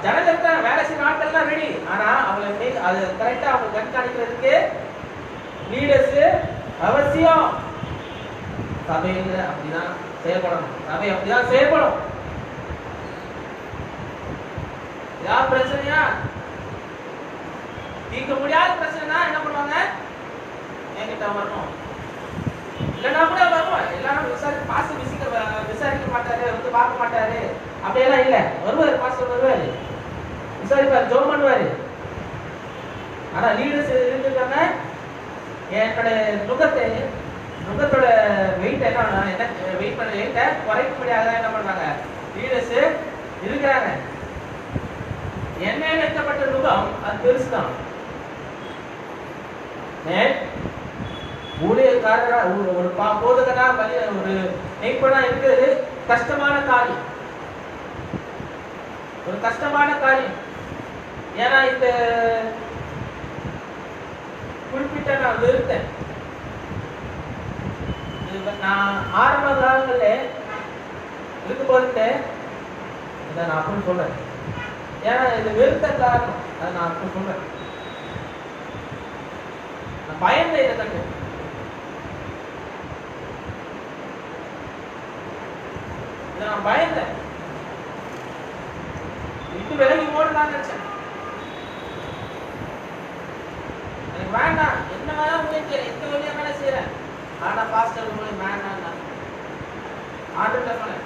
ஜனங்க இருக்கிறாங்க, வேலை செய்யற ஆட்கள்லாம் ரெடி. ஆனா அவங்க அது கரெக்டா அவங்க கண்காணிக்கிறதுக்கு லீடர்ஸ் அவசியம். சபையில அப்படிதான் செயல்படணும், சபை அப்படிதான் செயல்படும். ஏதாவது பிரச்சனையா, தீர்க்க முடியாத பிரச்சனைனா என்ன பண்ணுவாங்க, என்கிட்ட வரணும். இல்லைன்னா கூட வருவோம், எல்லாரும் விசாரிக்க மாட்டாரு, வந்து பார்க்க மாட்டாரு, அப்படியெல்லாம் இல்லை. வருவாரு, பாஸ்டர் வருவாரு, விசாரிப்பாரு, ஜோம் பண்ணுவாரு. ஆனா லீடர்ஸ் இருக்காங்க, என்னோட நுகத்தோட வெயிட் என்ன வெயிட் பண்ண வெயிட்டை குறைக்க முடியாத என்ன பண்றாங்க லீடர்ஸ் இருக்கிறாங்க. எண்ணெய் வைக்கப்பட்ட நுகம் அது பெருசுதான். ஊழியக்காரரா ஒரு போதகனா ஒரு நெய்ப்பனா இருக்கிறது கஷ்டமான காரியம், ஒரு கஷ்டமான காரியம். ஏன்னா இந்த குறிப்பிட்ட நான் வெறுத்தேன். நான் ஆரம்ப காலங்கள்ல இருக்கும்போது இதை நான் அப்படி சொல்றேன். ஏன்னா இது வெறுத்த காரணம், அதை நான் அப்படி சொல்றேன். நான் பயந்தேன், இதை கண்டு நான் பயந்தேன், விட்டு விலகி ஓடலாம்னு நினைச்சேன். எனக்கு வேண்டாம், என்ன வேணா முயற்சிக்கிறேன், எந்த வழியா வேணா செய்யறேன். ஆனா பாஸ்டர் மூலம் வேண்டாம், ஆர்டர் சொன்னேன்.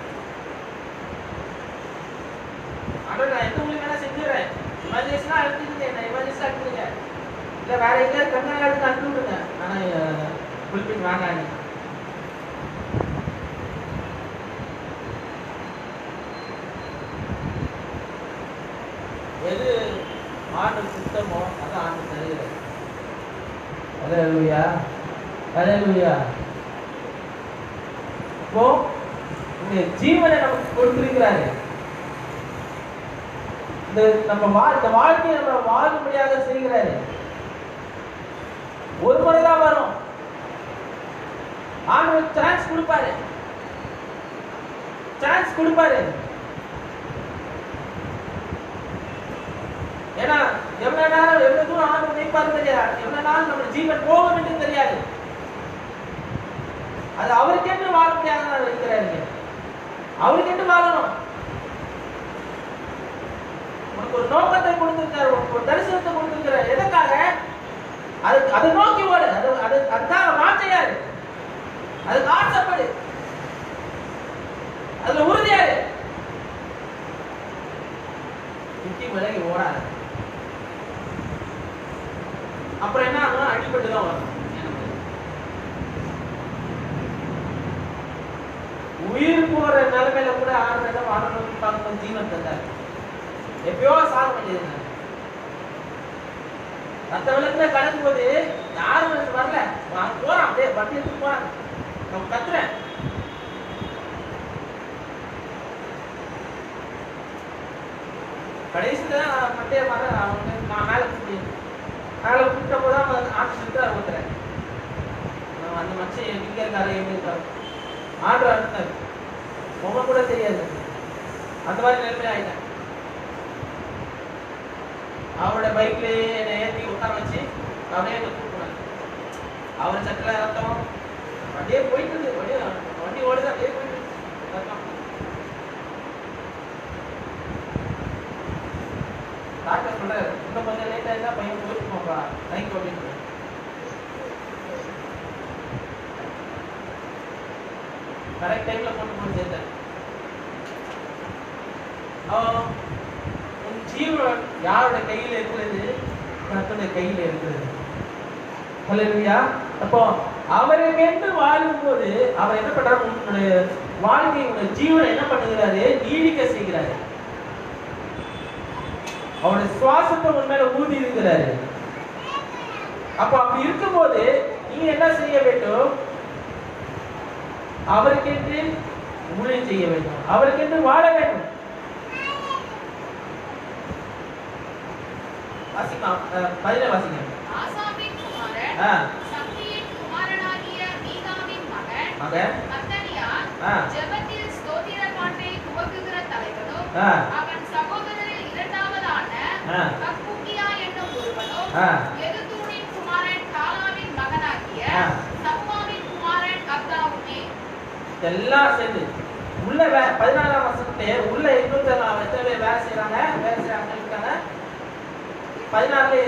ஆர்டர் நான் எந்த மூலியம் வேணா செஞ்சுறேன். இமர்ஜென்சினா எடுத்துக்கிங்க, என்ன இமர்ஜென்சியா எடுத்துக்கிங்க, இல்ல வேற எங்கேயாவது கண்ணா எடுத்து அனுப்பி விடுங்க. ஆனா புல்பின் வேண்டாம். எது ஆண்டவர் சித்தமோ அதான் ஆண்டவர் தருகிறார். அல்லேலூயா, அல்லேலூயா. இப்போ இந்த ஜீவனை நமக்கு கொடுத்திருக்கிறாரு. இந்த வாழ்க்கையை நம்ம வாழும்படியாக செய்கிறாரு. ஒரு முறைதான் வரும், ஆண்டவர் சான்ஸ் கொடுப்பாரு, சான்ஸ் கொடுப்பாரு. ஏன்னா எவ்வளவு நேரம் எவ்வளவு தூரம் ஆண்டு நினைப்பாரு தெரியாது, எவ்வளவு நாள் நம்ம ஜீவன் போகும் என்று தெரியாது. அது அவருக்கென்று வாழ முடியாத இருக்கிறாரு, அவருக்கென்று வாழணும். உனக்கு ஒரு நோக்கத்தை கொடுத்திருக்காரு, ஒரு தரிசனத்தை கொடுத்திருக்கிறார். எதற்காக? அதை நோக்கி ஓடு, அதுதான் வார்த்தையாரு, அதுக்கு ஆசைப்படு, அதுல உறுதியாரு, சுத்தி விலகி ஓடாது. அப்புறம் என்ன ஆகும், அடிபட்டு தான் வரும். உயிர் போற நிலைமையில கூட ஆண்டவர் வாழணும் ஜீவன் தந்தார். எப்பயோ சாக வேண்டியது. மற்ற விளக்குல கடக்கும் போது யாரும் வரல, போறான், அப்படியே வண்டி எடுத்து போறான், நான் கத்துறேன். கடைசியில மட்டைய வர அவங்க நான் மேல கூப்பிட்ட போதான் ஆட்சி ஒருத்தர் அந்த மச்சம் எங்க இருக்காரு, எங்க இருக்காரு ஆர்டர் அனுப்பினாரு. உங்க கூட தெரியாது, அந்த மாதிரி நிலைமையில ஆயிட்டேன். அவரோட பைக்லயே என்னை ஏற்றி உட்கார வச்சு அப்படியே கூப்பிடுறாங்க. அவர் சட்டில ரத்தம் அப்படியே போயிட்டு இருந்து, வண்டி ஓடுது, அப்படியே போயிட்டு ரத்தம். டாக்டர் சொல்றாரு, இன்னும் கொஞ்சம் லேட் ஆயிட்டா பையன் போயிருப்போம்ப்பா பைக் அப்படின்னு. கரெக்ட் டைம்ல கொண்டு சேர்த்தேன். உன் ஜீவன் யாரோட கையில இருக்கிறது? கர்த்தருடைய கையில இருக்கிறது. ஹல்லேலூயா. அப்போ அவருக்கு வாழும் போது அவர் என்ன பண்றாரு, உன்னுடைய வாழ்க்கை, உன்னுடைய ஜீவனை என்ன பண்ணுகிறாரு, நீடிக்க செய்கிறாரு. அவருடைய சுவாசத்தை உன் மேல ஊதி இருக்கிறாரு. அப்ப அப்படி இருக்கும்போது நீ என்ன செய்ய வேண்டும்? அவருக்கென்று ஊழியம் செய்ய வேண்டும், அவருக்கென்று வாழ வேண்டும். வாசிக்கலாம், 17 வாசிங்க. ஆசாபின் குமாரன் சம்மியின் குமாரனாகிய மீகாவின் மகன் மத்தனியா ஜெபத்தில் ஸ்தோத்திர பாட்டை துவக்குகிற தலைவனும் அவன் சகோதரரில் இரண்டாவதான பக்குக்கியா என்னும் ஒருவனும் எதுத்தூனின் குமாரன் காலாவின் மகனாகிய சப்பாவின் குமாரன் அப்தாவுமே. எல்லாம் சேர்ந்து உள்ள 14ஆம் வசனத்திலே உள்ள இன்னொரு எத்தனை பேர் வேலை செய்றாங்க இருக்காங்க. 16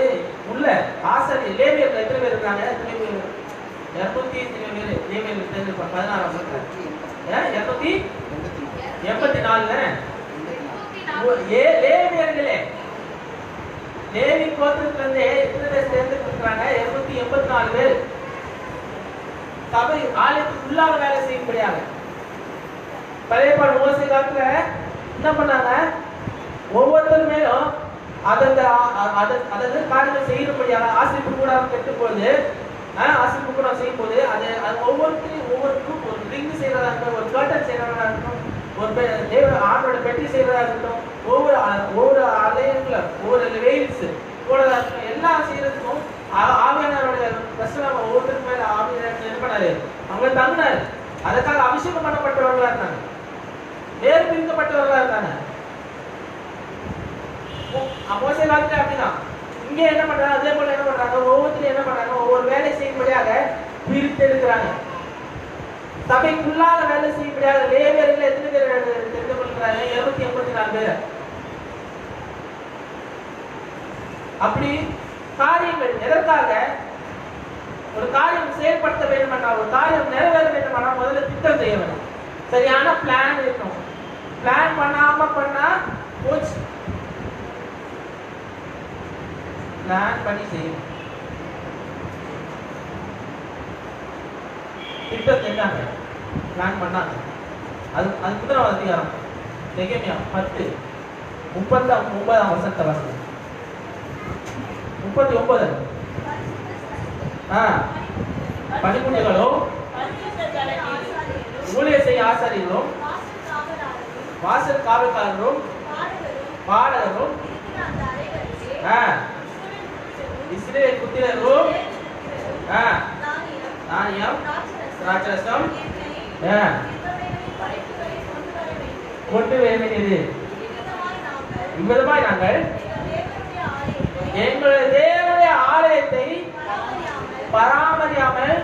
உள்ள ஆசாரியர் லேவியர்கள் எத்தனை பேர் இருக்காங்க? எத்தனை பேர்? 200 லேவியர்கள் தேர்ந்தெடுப்பாங்க. 16ஆம் வசனத்துல 284 லேவியர்களே, லேவி கோத்திரத்துல இருந்து எத்தனை பேர் தேர்ந்தெடுக்கிறாங்க? 284 பேர் சபை ஆலயத்துக்கு உள்ளாக வேலை செய்யும்படியாக. பழைய பாடு மோசே காலத்துல என்ன பண்ணாங்க? ஒவ்வொருத்தர் மேலும் அதாவது காரியங்கள் செய்யும்படியாக ஆசிரியப்பு கூட கட்டும்போது ஆசிரியப்பு கூட செய்யும் போது அது ஒவ்வொருத்தரும் ஒரு ரிங் செய்யறதா இருக்கட்டும், ஒரு கர்டன் செய்யறதா இருக்கட்டும், ஒரு தேவ ஆண்டோட பெட்டி செய்யறதா இருக்கட்டும், ஒவ்வொரு ஆலயங்கள ஒவ்வொரு வெயில்ஸ் போடுறதா இருக்கட்டும், எல்லாம் செய்யறதுக்கும் ஆவியானவருடைய பிரசனம் ஒவ்வொருத்தருக்கு மேல ஆவியானவர் என்ன பண்ணாரு? அவங்க தங்கினாரு. அதுக்காக அபிஷேகம் பண்ணப்பட்டவர்களா இருந்தாங்க, வேறு பிரிக்கப்பட்டவர்களா இருந்தாங்க. மோசே காலத்துல அப்படிதான். இங்க என்ன பண்றாங்க? அதே போல என்ன பண்றாங்க? ஒவ்வொருத்தரும் என்ன பண்றாங்க? ஒவ்வொரு வேலை செய்யும்படியாக பிரித்து எடுக்கிறாங்க. சபைக்குள்ளாக வேலை செய்யும்படியாக லேவியர்கள் எத்தனை பேர் தெரிந்து கொள்கிறாங்க? 284 பேர். அப்படி காரியங்கள் எதற்காக? ஒரு காரியம் செயல்படுத்த வேண்டுமென்றால், ஒரு காரியம் நிறைவேற வேண்டுமென்றால் முதல்ல திட்டம் செய்ய வேண்டும். சரியான பிளான் இருக்கணும். பிளான் பண்ணாம பண்ணா போச்சு. பிளான் பண்ணி செய்யணும். திட்டம் செஞ்சாங்க, பிளான் பண்ணாங்க. அது முதல் அதிகாரம் நெகேமியா 10:39 வசனத்தை வாசிங்க. 39 பணிபுரிகளும் ஊழியர் செய்ய ஆசாரியர்களும் வாசல் காவல்காரரும் பாடகரும் இஸ்ரவேல் புத்திரரும் தானியம் திராட்சரசம் கொண்டு வர வேண்டியது. இவ்விதமாய் நாங்கள் எங்களுடைய தேவனுடைய ஆலயத்தை பராமரியாமல்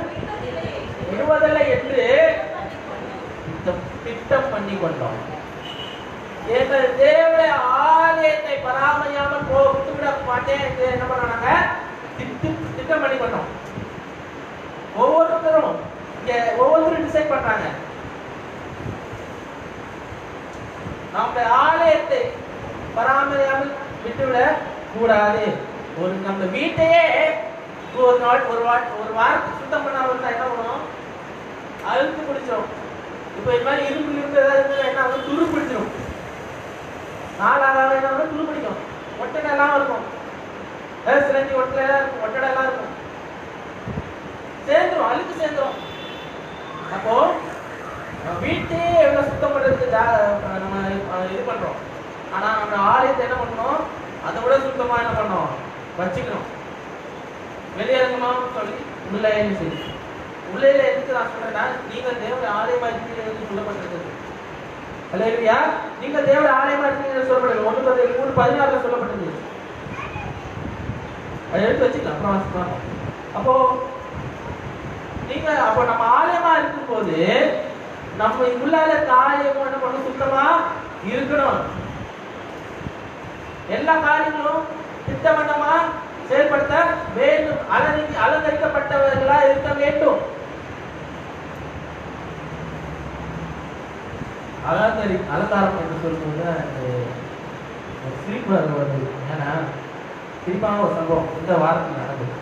விடுவதில்லை என்று திட்டம் பண்ணி கொண்டோம். எங்கள் தேவனுடைய ஆலயத்தை பராமரியாமல் விட்டுவிட மாட்டேன் என்று என்ன பண்ணாங்க? திட்டம் பண்ணி கொண்டோம். ஒவ்வொருத்தரும் டிசைட் பண்றாங்க. நம்முடைய ஆலயத்தை பராமரியாமல் விட்டுவிட கூடாது. நம்ம வீட்டையே ஒரு வாரத்துக்கு சுத்தம் பண்ணாம இருந்தா என்ன பண்ணுவோம்? அழுத்து பிடிச்சிடும். இப்போ இது மாதிரி இரும்பு ஏதாவது என்ன ஆகும்? துரு பிடிச்சிடும். நாளாக என்ன ஆகும்? துரு பிடிக்கும். ஒட்டடை எல்லாம் இருக்கும், சிலந்தி ஒட்டடை எல்லாம் இருக்கும், சேர்ந்துரும், அழுக்கு சேர்ந்துரும். அப்போ வீட்டையே எவ்வளவு சுத்தம் பண்றதுக்கு நம்ம இது பண்றோம். ஆனா நம்ம ஆலயத்தை என்ன பண்ணணும்? அதை விட சுத்தமா என்ன பண்ணணும்? வச்சுக்கணும். வெளியரங்கமா சொல்லி உள்ளே சரி. உள்ளே எதுக்கு நான் சொல்றேன்னா, நீங்க தேவனுடைய ஆலயமா இருக்கீங்க சொல்லப்பட்டிருக்கிறது. அல்லேலூயா. நீங்க தேவனுடைய ஆலயமா இருக்கீங்க சொல்லப்படுது. 1:3:14 சொல்லப்பட்டது. அதை எடுத்து வச்சுக்கலாம், அப்புறம் வாசிக்கலாம். அப்போ நம்ம ஆலயமா இருக்கும் போது நம்ம உள்ளால காரியம் என்ன பண்ணணும்? சுத்தமா இருக்கணும். எல்லா காரியங்களும் திட்டவட்டமா செயல்படுத்த வேண்டும். அலங்கரிக்கப்பட்டவர்களா இருக்க வேண்டும். அலங்காரம் என்று சொல்லும்போது சிரிப்பு வருது. ஏன்னா சிரிப்பான ஒரு சம்பவம் இந்த வாரத்தில் நடந்தது.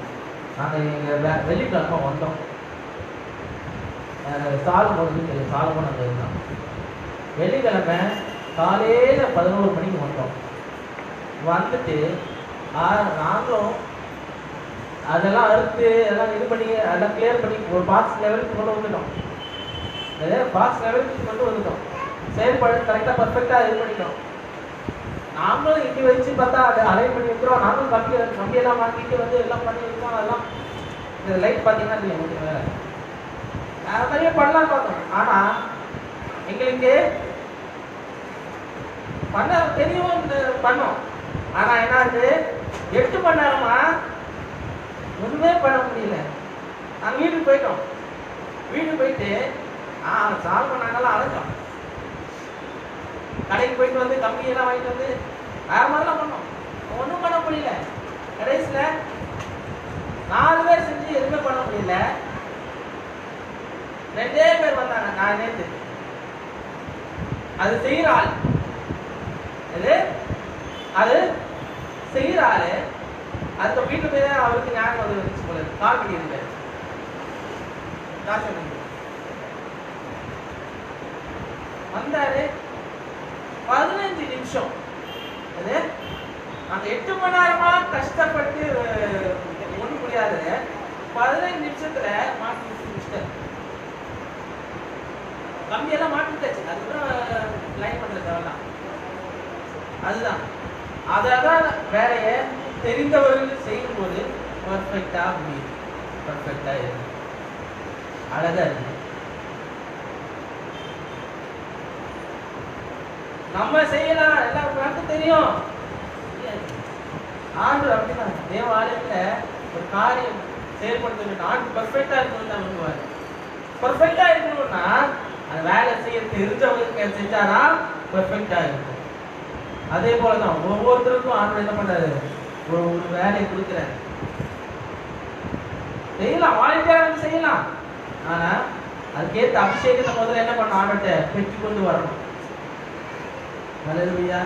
நாங்கள் எங்கள் வெள்ளிக்கிழமை வந்தோம். சாலமோன் அங்கே இருந்தான். வெள்ளிக்கிழமை காலையில் 11 மணிக்கு வந்தோம். வந்துட்டு நாங்களும் அதெல்லாம் அறுத்து எல்லாம் இது பண்ணி அதெல்லாம் கிளியர் பண்ணி ஒரு பாக்ஸ் லெவலுக்கு கொண்டு வந்துட்டோம். பாஸ் லெவலுக்கு கொண்டு வந்துட்டோம். செயல்படு கரெக்டாக பர்ஃபெக்டாக இது பண்ணிட்டோம். நாமளும் இங்கே வச்சு பார்த்தா அதை அலைன் பண்ணி வைக்கிறோம். நாமளும் கம்பியெல்லாம் மாட்டிட்டு வந்து எல்லாம் பண்ணி வைக்கிறோம். அதெல்லாம் இந்த லைட் பார்த்தீங்கன்னா தெரியும் உங்களுக்கு வேறு நிறைய பண்ணலாம் பார்த்தோம். ஆனால் எங்களுக்கு பண்ண தெரியும் பண்ணோம். ஆனால் என்ன ஆகுது, 8 மணி நேரமா ஒன்றுமே பண்ண முடியல. நாங்கள் வீட்டுக்கு போயிட்டோம். வீட்டுக்கு போயிட்டு சால்வ் பண்ணாங்கலாம் அழைச்சோம். கடைக்கு போயிட்டு வந்து கம்பியெல்லாம் வாங்கிட்டு வந்து வேறு மாதிரிலாம் பண்ணோம். ஒன்றும் பண்ண முடியல. கடைசியில் 4 பேர் செஞ்சு எதுவுமே பண்ண முடியல. 2 பேர் வந்தாங்க. நான் நேற்று அது செய்கிற ஆள், அது செய்கிற ஆள். அதுக்கு வீட்டு போய் தான் அவருக்கு ஞாபகம் வந்து வந்துச்சு போல கால் பண்ணியிருக்காரு. வந்தாரு 15 நிமிஷம். அது நாங்கள் 8 மணி நேரமா கஷ்டப்பட்டு ஒன்றும் முடியாது. 15 நிமிஷத்துல மாட்டி முடிச்சிட்டாரு. கம்பியெல்லாம் மாட்டிட்டாச்சு. அதுக்கப்புறம் லைன் பண்றது தேவைதான். அதுதான் அதான் வேலையை தெரிந்தவர்கள் செய்யும் போது பர்ஃபெக்டா முடியும். பர்ஃபெக்டா இருக்கு, அழகா இருக்கு. நம்ம செய்யலாம், எல்லாருக்கும் தெரியும். ஆண்டு அப்படிதான் தேவ ஆலயத்துல ஒரு காரியம் செயல்படுத்த ஆண்டு பர்ஃபெக்டா இருக்கணும் தான் விரும்புவாரு. பர்ஃபெக்டா இருக்கணும்னா அந்த வேலை செய்ய தெரிஞ்சவங்களுக்கு செஞ்சானா பர்ஃபெக்டா இருக்கும். அதே போலதான் ஒவ்வொருத்தருக்கும் ஆண்டு என்ன பண்றாரு, ஒரு வேலையை கொடுக்குறாரு. செய்யலாம், வாலண்டியரா செய்யலாம். ஆனா அதுக்கேற்ற அபிஷேகத்தை முதல்ல என்ன பண்ண ஆண்டை பெற்று கொண்டு வரணும். ஹல்லேலூயா.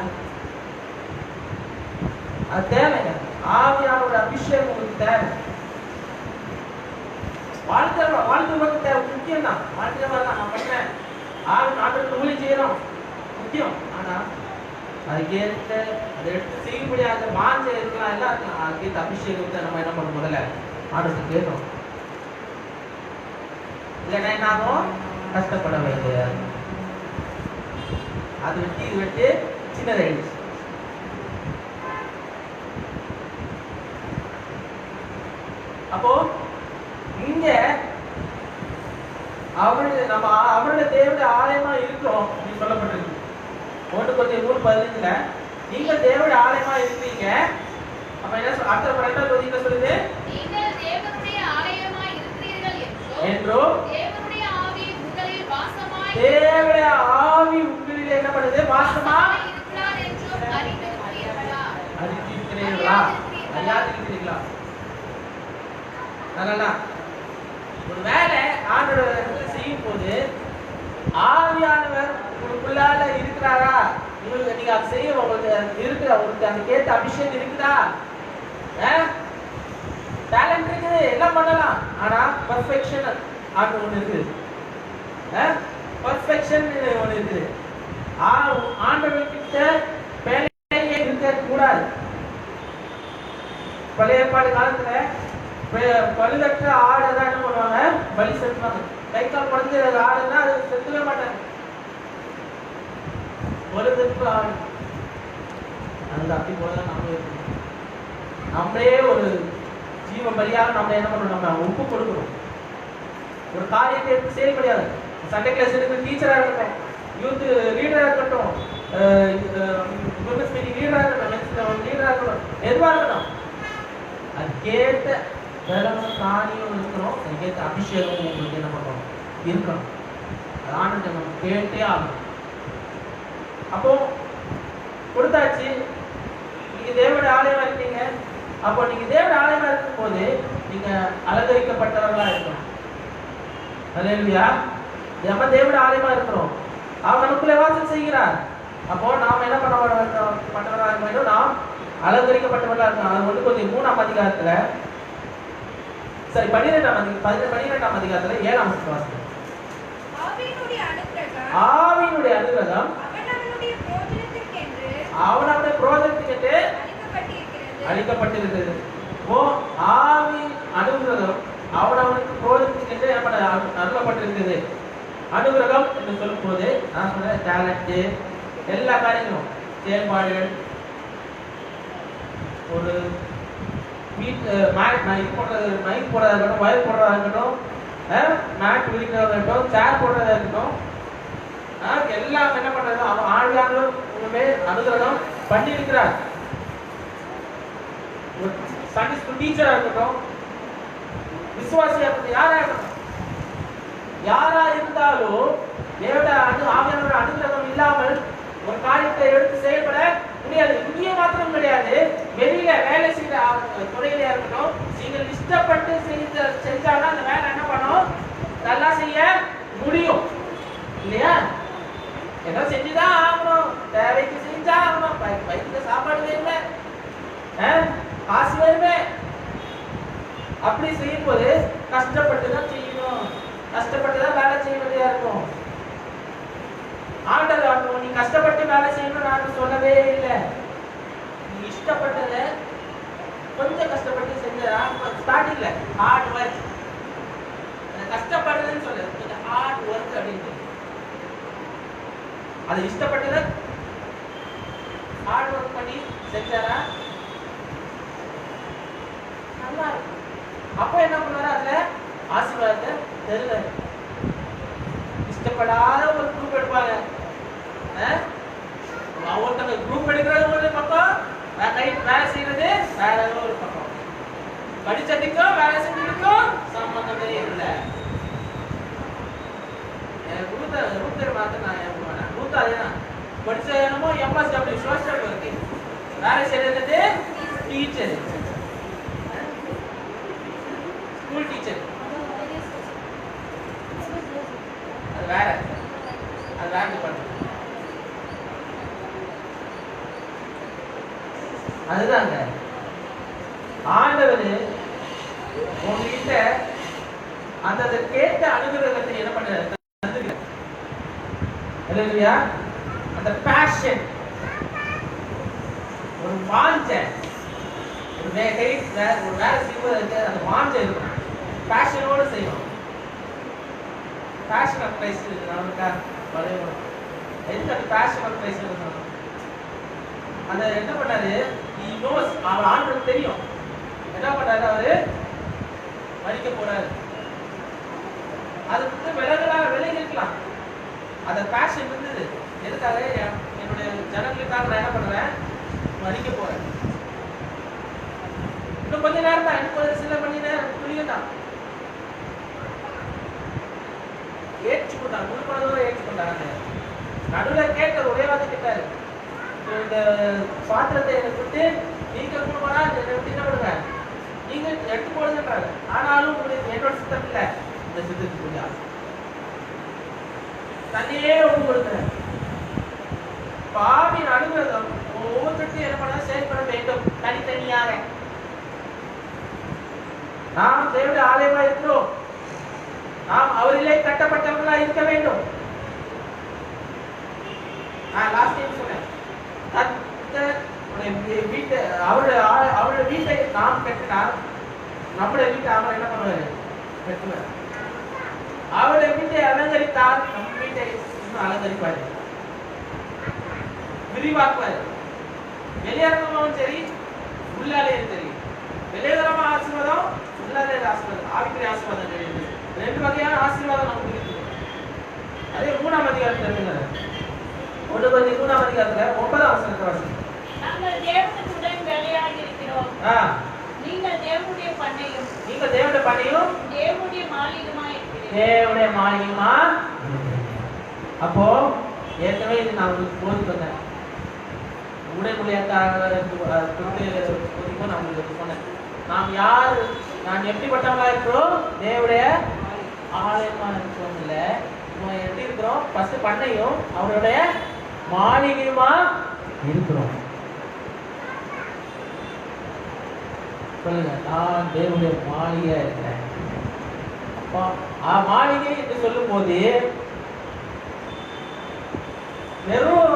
அது தேவைங்க. ஆவியானோட அபிஷேகம் உங்களுக்கு தேவை. வாழ்க்கை தேவை, முக்கியம் தான். வாழ்க்கை தான் நான் பண்ணேன், நாட்டுக்கு ஊழி செய்யறோம், முக்கியம். ஆனா அதுக்கேற்ற அதை எடுத்து செய்ய முடியாத மாஞ்ச இருக்கலாம், எல்லாம் இருக்கலாம். அதுக்கேற்ற அபிஷேகத்தை நம்ம என்ன பண்ணணும், முதல்ல ஆண்டுக்கு கேட்கணும். இல்லைன்னா என்ன ஆகும், கஷ்டப்பட வேண்டிய அது வெட்டி இது வெட்டி சின்னதாயிடுச்சு. அப்போ இங்க அவருடைய தேவனுடைய ஆலயமா இருக்கிறோம் அப்படின்னு சொல்லப்பட்டிருக்கு. 1 Corinthians 3:15 நீங்க தேவனுடைய ஆலயமா இருக்கிறீங்க. அப்ப என்ன அடுத்த 2வது வசனம் சொல்லுது, நீங்கள் தேவனுடைய ஆலயமா இருக்கிறீர்கள் என்றோ தேவனுடைய ஆவி உங்களில் வாசமாய் தேவனுடைய ஆவி உங்களில் என்ன பண்ணுது, வாசமாய் இருக்கிறார் என்று அறிந்திருக்கிறீர்களா? அறியாதிருக்கிறீர்களா? நல்லா ஒரு வேலை ஆண்டவர் செய்யும் போது ஆவியானவர் உங்களுக்குள்ளால இருக்கிறாரா, உங்களுக்கு நீங்க அதை செய்ய உங்களுக்கு இருக்கிற உங்களுக்கு அந்த கேட்ட அபிஷேகம் இருக்குதா, டேலண்ட் இருக்குது, எல்லாம் பண்ணலாம். ஆனா பர்ஃபெக்ஷன் ஆண்டு ஒண்ணு இருக்குது. பர்ஃபெக்ஷன் ஒண்ணு இருக்குது. ஆண்டவர்கிட்ட வேலையே இருக்க கூடாது. பழைய ஏற்பாடு காலத்துல பழுதற்ற ஆடுதான் என்ன பண்ணுவாங்க, பலி செலுத்துவாங்க. கை கால் படுத்து ஆடுனா அது செலுத்தவே மாட்டாங்க. பழுதற்ற ஆடு அது அப்படி போலதான் நாம இருக்கணும். நம்மளே ஒரு ஜீவ பலியாக நம்ம என்ன பண்ணணும், நம்ம ஒப்பு கொடுக்கணும். ஒரு காரியத்தை எடுத்து செய்ய முடியாது. சண்டே கிளாஸ் எடுக்கிற டீச்சரா இருக்கட்டும், யூத் லீடரா இருக்கட்டும், மீட்டிங் லீடரா இருக்கட்டும், லீடரா இருக்கட்டும், எதுவாக இருக்கட்டும், அதுக்கேற்ற காரியம் இருக்கணும். அதுக்கேற்ற அபிஷேகம் உங்களுக்கு என்ன பண்ணணும், இருக்கணும். ஆனந்த நம்ம கேட்டே ஆகணும். அப்போ கொடுத்தாச்சு. நீங்க தேவனுடைய ஆலயமா இருக்கீங்க. அப்போ நீங்க தேவனுடைய ஆலயமா இருக்கும் போது நீங்க அலங்கரிக்கப்பட்டவர்களா இருக்கணும். ஹல்லேலூயா. நம்ம தேவனுடைய ஆலயமா இருக்கிறோம். அவர் நமக்குள்ளே வாசம் செய்கிறார். அப்போ நாம் என்ன பண்ணவர்களா இருக்க வேண்டும், நாம் அலங்கரிக்கப்பட்டவர்களா இருக்கணும். அது 1 Corinthians 3ஆம் அதிகாரத்துல சரி 12ஆம் அதிகாரத்துல 7ஆம் வசனம், ஆவியினுடைய அனுகிரகம் அவனுடைய பிரோஜனத்துக்கு அளிக்கப்பட்டிருக்கிறது. ஆவி அனுகிரகம் அவனுக்கு பிரோஜனத்துக்கு அருளப்பட்டிருக்கிறது. அனுகிரகம் என்று சொல்லும் போது நான் சொன்ன டேலண்ட் எல்லா காரியங்களும் செயல்பாடுகள் ஒரு வீட்டு இது போடுறது மைக் போடுறதா இருக்கட்டும் வயல் போடுறதா இருக்கட்டும் மேட் விரிக்கிறதா இருக்கட்டும் சேர் போடுறதா இருக்கட்டும் எல்லாம் என்ன பண்றது அவன் ஆழ்வார்கள் அனுகிரகம் பண்ணி இருக்கிறார். சண்டே ஸ்கூல் டீச்சரா இருக்கட்டும் விசுவாசியா இருக்கட்டும் யாரா இருந்தாலும் ஆவியானவரோட அனுகிரகம் இல்லாமல் ஒரு காரியத்தை எடுத்து செயல்பட முடியாது. இங்கே மாத்திரம் கிடையாது, வெளியில வேலை செய்யற துறையில இருக்கட்டும் நீங்கள் இஷ்டப்பட்டு செஞ்சாலும் அந்த வேலை என்ன பண்ணும் நல்லா செய்ய முடியும் இல்லையா? ஏதோ செஞ்சுதான் ஆகணும், தேவைக்கு செஞ்சா ஆகணும், வயிற்றுல சாப்பாடு வேணுமே காசு வேணுமே அப்படி செய்யும் போது கஷ்டப்பட்டுதான் செய்யணும், கஷ்டப்பட்டுதான் வேலை செய்ய வேண்டியதா இருக்கும். ஆண்டவர் நீ கஷ்டப்பட்டு வேலை செய்யணும் நான் சொல்லவே இல்லை. நீ இஷ்டப்பட்டத கொஞ்சம் கஷ்டப்பட்டு செஞ்சா ஸ்டார்டிங்ல ஹார்ட் ஒர்க், கஷ்டப்படுறதுன்னு சொல்ல கொஞ்சம் ஹார்ட் ஒர்க் அப்படின்னு அது இஷ்டப்பட்டத ஹார்ட் ஒர்க் பண்ணி செஞ்சாரா நல்லா இருக்கும். அப்ப என்ன பண்ணுவாரு அதுல ஆசீர்வாதத்தை தருவாரு. இஷ்டப்படாத ஒரு குரூப் எடுப்பாங்க, ஒருத்தங்க குரூப் எடுக்கிறது ஒரு பக்கம், வேலை செய்யறது வேற ஒரு பக்கம், படிச்சதுக்கும் வேலை செஞ்சதுக்கும் சம்பந்தமே இல்லை. ரூத்தர் மாத்த நான் ரூத் அதேதான் படிச்ச என்னமோ MSW சோஷியல் ஒர்க், வேலை செய்யறது டீச்சர், ஸ்கூல் டீச்சர், அது வேற டிபார்ட்மெண்ட். அதுதாங்க ஆண்டவர் உங்ககிட்ட அந்த கேட்ட அனுகிரகத்தை என்ன பண்றாரு இல்லையா? அந்த பேஷன், ஒரு வாஞ்ச, ஒரு வேலை செய்வதற்கு அந்த வாஞ்ச இருக்கும், பேஷனோட செய்யணும். பேஷன் ஆஃப் கிரைஸ்ட் நமக்கா வளையணும். எதுக்கு அந்த பேஷன் ஆஃப் கிரைஸ்ட் இருக்கணும்? அந்த என்ன பண்ணாரு, he knows, அவர் ஆண்டவருக்கு தெரியும் என்ன பண்ணாரு, அவரு மரிக்க போறாரு. அதுக்கு விலகி இருக்கலாம். அந்த பேஷன் இருந்தது. எதுக்காக? என்னுடைய ஜனங்களுக்காக நான் என்ன பண்றேன், மரிக்க போறேன். இன்னும் கொஞ்ச நேரம் தான், எனக்கு சில மணி நேரம் புரியதான் ஏற்றுக்கொண்டாங்க, முழுப்பணதோடு ஏற்றுக்கொண்டாங்க. நடுவில் கேட்ட ஒரே வார்த்தை கேட்டாரு, இந்த பாத்திரத்தை எனக்கு விட்டு நீங்க கொடுக்கணும், என்னை விட்டு என்ன பண்ணுங்க நீங்க எடுத்து போடுங்கன்றாங்க. ஆனாலும் உங்களுக்கு என்னோட சித்தம் இல்லை, இந்த சித்தத்துக்கு தன்னையே ஒப்பு கொடுக்கிறேன். பாவின் அனுகிரகம் ஒவ்வொருத்தருக்கும் என்ன பண்ண செயல்பட வேண்டும் தனித்தனியாக. நாம் தேவனுடைய ஆலயமா இருக்கிறோம், நாம் அவரிலே கட்டப்பட்டவர்களா இருக்க வேண்டும். நான் லாஸ்ட் டைம் சொன்னேன், அவருடைய வீட்டை நாம் கட்டினா நம்முடைய வீட்டை அவர் என்ன பண்ணுவாரு, கட்டுவார். அவருடைய வீட்டை அலங்கரித்தால் நம்ம வீட்டை இன்னும் அலங்கரிப்பாரு, விரிவாக்குவாரு. வெளியரங்கமாவும் சரி உள்ளாலேயும் சரி, வெளியரங்கமா ஆசீர்வாதம் உள்ளாலே ஆசீர்வாதம், ஆவிக்குரிய ஆசீர்வாதம் கிடையாது. ரெண்டு வகையான ஆசீர்வாதம் நமக்கு இருக்குது. அதே 3ஆம் அதிகாரத்துல இருக்குங்க, 3ஆம் அதிகாரத்துல 9ஆம் வசனத்தை வாசிங்க. நாங்கள் தேவனுடன் வேலையாக இருக்கிறோம், நீங்கள் தேவனுடைய பண்ணையும், நீங்கள் தேவனுடைய பண்ணையும் தேவனுடைய மாளிகையுமா இருக்கிறீர்கள். தேவனுடைய மாளிகையுமா. அப்போ ஏற்கனவே இது நான் உங்களுக்கு போதிட்டு வந்தேன், உடைமுறையாக நான் உங்களுக்கு சொன்னேன். நாம் யார், நான் எப்படிப்பட்டவங்களா இருக்கிறோம், தேவனுடைய ஆலயமா இருக்கிறோம். இல்ல எப்படி இருக்கிறோம், ஃபர்ஸ்ட் பண்ணையும் அவருடைய மாளிகையுமா இருக்கிறோம். சொல்லுங்க, நான் தேவனுடைய மாளிகையா இருக்கிறேன். மாளிகை என்று சொல்லும் போது வெறும்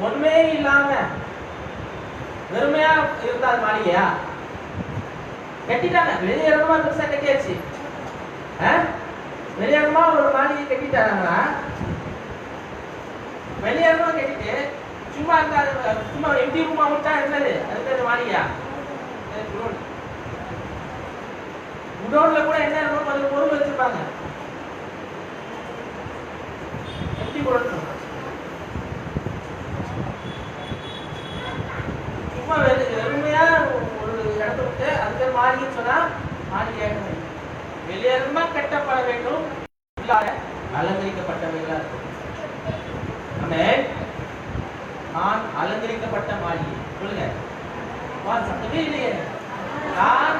ஒண்ணுமே இல்லாம வெறுமையா இருந்தா அது மாளிகையா? கட்டிட்டாங்க, வெளியே இடமா பெருசா கட்டியாச்சு. வெளியேறமா ஒரு மாளிகை கட்டிட்டாங்கன்னா வெளியேறமா கட்டிட்டு சும்மா இருந்தா சும்மா எம்டி ரூமா விட்டா என்னது அது பேர் மாளிகையா? குடோன்ல கூட என்ன இருக்கும், அதுல பொருள் வச்சிருப்பாங்க. எம்டி குடோன் சும்மா வெறுமையா ஒரு இடத்த விட்டு அது பேர் மாளிகைன்னு சொன்னா மாளிகை வெளியேறமா கட்டப்பட வேண்டும், அலங்கரிக்கப்பட்டவைகளா இருக்கும். நான் அலங்கரிக்கப்பட்ட மாளிகை சொல்லுங்க, சத்தமே இல்லையே. நான்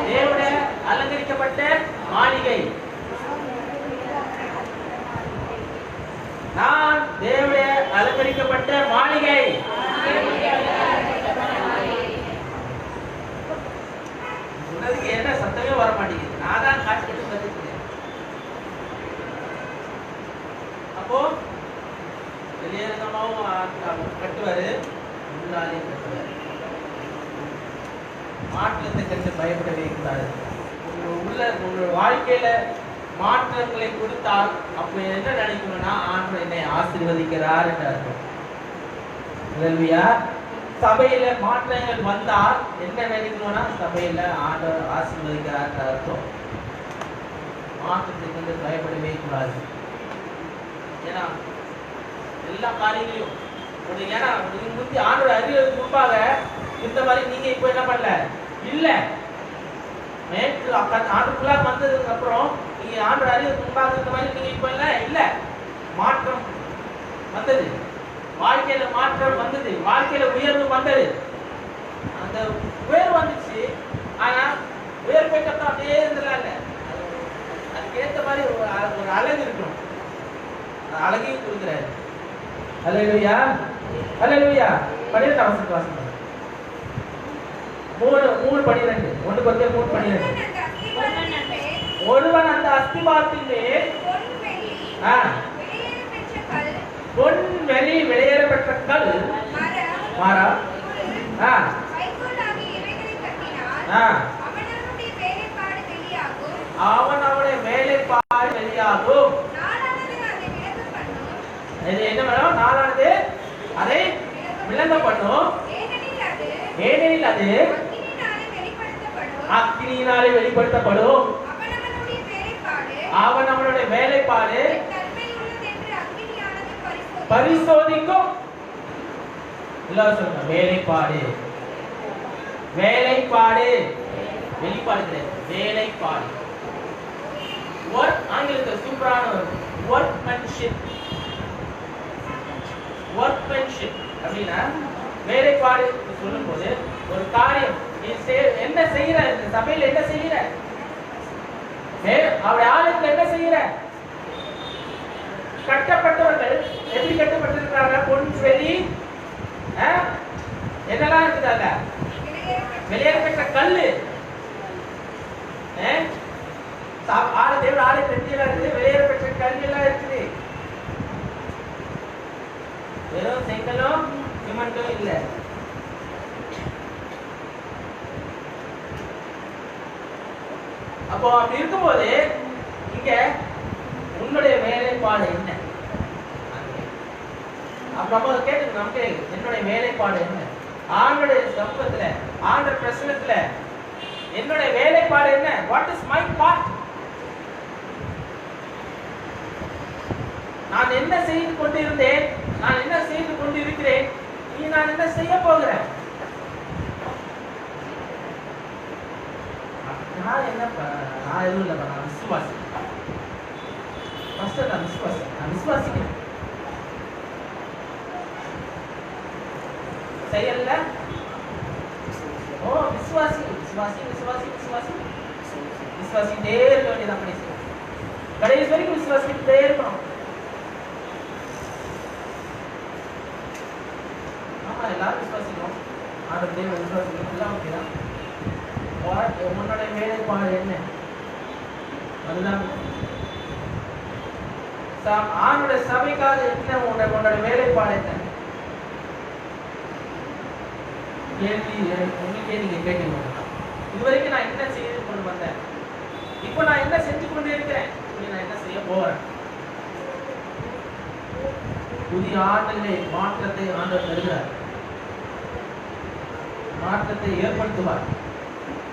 தேவனுடைய அலங்கரிக்கப்பட்ட மாளிகை, நான் தேவனுடைய அலங்கரிக்கப்பட்ட மாளிகை. சொன்னதுக்கு என்ன சத்தமே வர மாட்டேங்குது, நான் தான் காட்சி கட்டு வந்துருக்கேன். அப்போ வெளியேறமாவும் கட்டுவாரு, உள்ளாலே கட்டுவாரு. மாற்றத்தை கண்டு பயப்படவே கூடாது. உங்களோட வாழ்க்கையில மாற்றங்களை கொடுத்தால் அப்ப என்ன நினைக்கணும்னா ஆண்டவர் என்னை ஆசீர்வதிக்கிறார் என்று அர்த்தம். சபையில மாற்றங்கள் வந்தால் என்ன நினைக்கணும்னா சபையில ஆண்டவர் ஆசீர்வதிக்கிறார் என்று அர்த்தம். மாற்றத்தை கண்டு பயப்படவே கூடாது. ஏன்னா எல்லா காரியங்களையும் ஏன்னா முந்தி ஆண்டோட அறிவுக்கு முன்பாக இந்த மாதிரி நீங்க இப்ப என்ன பண்ணல இல்ல. நேற்று ஆண்டுக்குள்ள வந்ததுக்கு அப்புறம் நீங்க ஆண்டோட அறிவுக்கு முன்பாக இந்த மாதிரி நீங்க இப்ப இல்ல. மாற்றம் வந்தது, வாழ்க்கையில மாற்றம் வந்தது, வாழ்க்கையில உயர்வு வந்தது. அந்த உயர்வு வந்துச்சு. ஆனா உயர் பெற்றப்ப அப்படியே இருந்துடல, அதுக்கு ஏற்ற மாதிரி ஒரு அழகு இருக்கணும். அழகையும் கொடுக்கிறாரு. அல்லேலூயா, அல்லேலூயா. 12 வாசகம் 3:12. 1 Corinthians 3:12. ஒருவன் அந்த அஸ்திபாரத்தின் மேல் பொன் வெளி வெளியேறப்பட்ட கல் மரம் அவனுடைய வேலைப்பாடு வெளியாகும். இது என்ன பண்ணும்? நாளானது அதை விளங்க பண்ணும். ஏனெனில் அது அக்கினியினாலே வெளிப்படுத்தப்படும். அவன் அவனுடைய வேலைப்பாடு பரிசோதிக்கும். எல்லாரும் சொல்லுங்க, வேலைப்பாடு. வேலைப்பாடு வெளிப்பாடு கிடையாது, வேலைப்பாடு. ஒர்க் ஆங்கிலத்தில் சூப்பரான ஒர்க்மேன்ஷிப். ஒர்க்மேன்ஷிப் அப்படின்னா வேலைப்பாடு சொல்லும் போது ஒரு காரியம் என்ன செய்யற, இந்த சபையில் என்ன செய்யற, அவருடைய ஆளுக்கு என்ன செய்யற. கட்டப்பட்டவர்கள் எப்படி கட்டப்பட்டிருக்கிறாங்க? பொன் வெளி என்னெல்லாம் இருக்குதாங்க? வெளியேறப்பட்ட கல்லு. ஆளு தேவ ஆளு பெட்டியெல்லாம் இருக்குது, வெளியேறப்பட்ட கல் எல்லாம் இருக்குது. வெறும் செங்கலும் சிமெண்ட்டும் இல்ல. அப்போ அப்படி இருக்கும்போது இங்க உன்னுடைய வேலைப்பாடு என்ன? அப்ப கேட்டு நமக்கு என்னுடைய வேலைப்பாடு என்ன? ஆண்டுடைய சமூகத்துல, ஆண்ட பிரசனத்துல என்னுடைய வேலைப்பாடு என்ன? What is my part? நான் என்ன செய்து கொண்டிருந்தேன், நான் என்ன செய்து கொண்டிருக்கிறேன், இனி நான் என்ன செய்ய போகிறேன்? நான் என்ன நான் எதுவும் இல்லை, நான் விசுவாசி. நான் விசுவாசிக்கிறேன். செயல்ல விசுவாசி விசுவாசி விசுவாசி விசுவாசி விசுவாசிட்டே இருக்க வேண்டியதான். கடைசி வரைக்கும் விசுவாசிக்கிட்டே இருக்கணும். ஆமா, எல்லாரும் விசுவாசிக்கணும். ஆண்டவர் தேவனை விசுவாசிக்கணும், எல்லாம் ஓகேதான். உன்னுடைய வேலைப்பாடு என்ன? அதுதான் ஆணுடைய சபைக்காக என்ன உன்னோட வேலைப்பாடு என்ன? கேள்வி உங்களுக்கே நீங்க கேட்கணும். இதுவரைக்கும் நான் என்ன செய்து கொண்டு வந்தேன், இப்போ நான் என்ன செஞ்சு கொண்டு இருக்கிறேன்? சொல்லி நான் என்ன செய்ய போகிறேன். புதிய ஆண்டிலே மாற்றத்தை ஆண்டவர் தருகிறார். மாற்றத்தை ஏற்படுத்துவார்.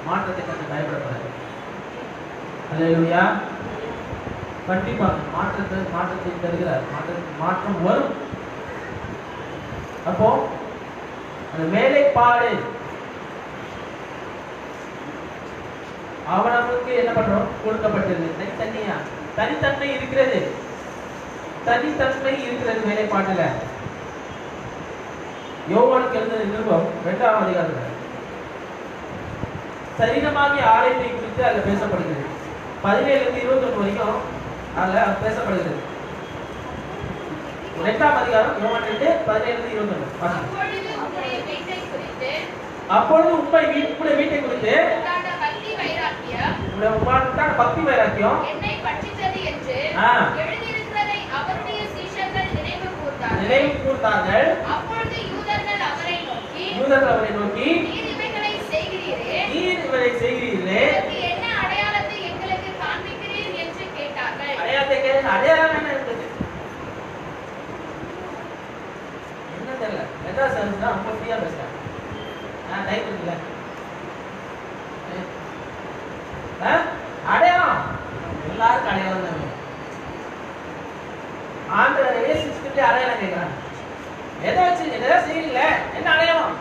மாற்றத்தை கண்டு பயப்படக்கூடாது. அல்லேலூயா. கண்டிப்பாக மாற்றத்தை தருகிறார். மாற்றம் வரும். அப்போ அந்த வேலைப்பாடு அவனுக்கு என்ன பண்றோம் கொடுக்கப்பட்டது. தனித்தன்மை இருக்கிறது. தனித்தன்மை இருக்கிறது வேலைப்பாட்டுல. யோவானுக்கு எழுதின நிருபம் 2ஆம் அதிகாரத்துல சரீரமாகிய ஆலயத்தை குறித்து அதுல பேசப்படுகிறது. 17-21 வரைக்கும் அதுல பேசப்படுகிறது. 2ஆம் அதிகாரம் யோவான் 2:17-21. அப்பொழுது உம்முடைய வீட்டை குறித்து பக்தி வைராக்கியம் என்னை பற்றித்தது என்று எழுதியிருக்கிறதை அவருடைய சீஷர்கள் நினைவு கூர்ந்தார்கள். அப்பொழுது யூதர்கள் அவரை நோக்கி நீர் இவைகளை செய்கிறீரே என்ன அடையாளத்தை எங்களுக்கு காண்பிக்கிறீர் என்று கேட்டார்கள். அடையாளம் என்ன இருந்தது என்ன தெரியல. எதா சார் ரொம்ப ஃப்ரீயா பேசுறேன். டைம் இருக்குல்ல. அடையாளம் எல்லாருக்கும் அடையாளம் தான். ஆண்டவர் இயேசுக்கு அடையாளம் கேட்கிறாங்க. எதை வச்சு எதை செய்யல என்ன அடையாளம்?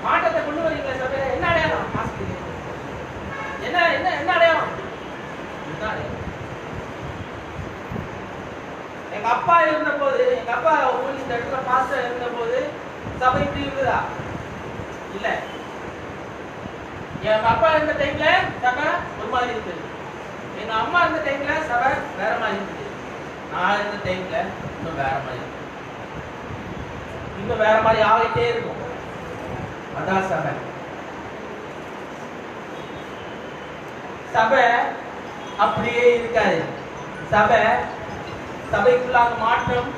மாற்றத்தை கொண்டு வரீங்களா சபையில? என்ன அடையாளம்? என்ன என்ன என்ன அடையாளம்? எங்க அப்பா இருந்த போது, எங்க அப்பா ஊழி இந்த இடத்துல பாஸ்டர் இருந்த போது சபை இப்படி இருக்குதா? இல்ல. எங்க அப்பா இருந்த டைம்ல சபை ஒரு மாதிரி இருந்தது. எங்க அம்மா இருந்த டைம்ல சபை வேற மாதிரி இருந்தது. நான் இருந்த டைம்ல இன்னும் வேற மாதிரி, இன்னும் வேற மாதிரி ஆகிட்டே இருக்கும். அதான் சபை. சபை அப்படியே இருக்காது. சபைக்குள்ளாக மாற்றம்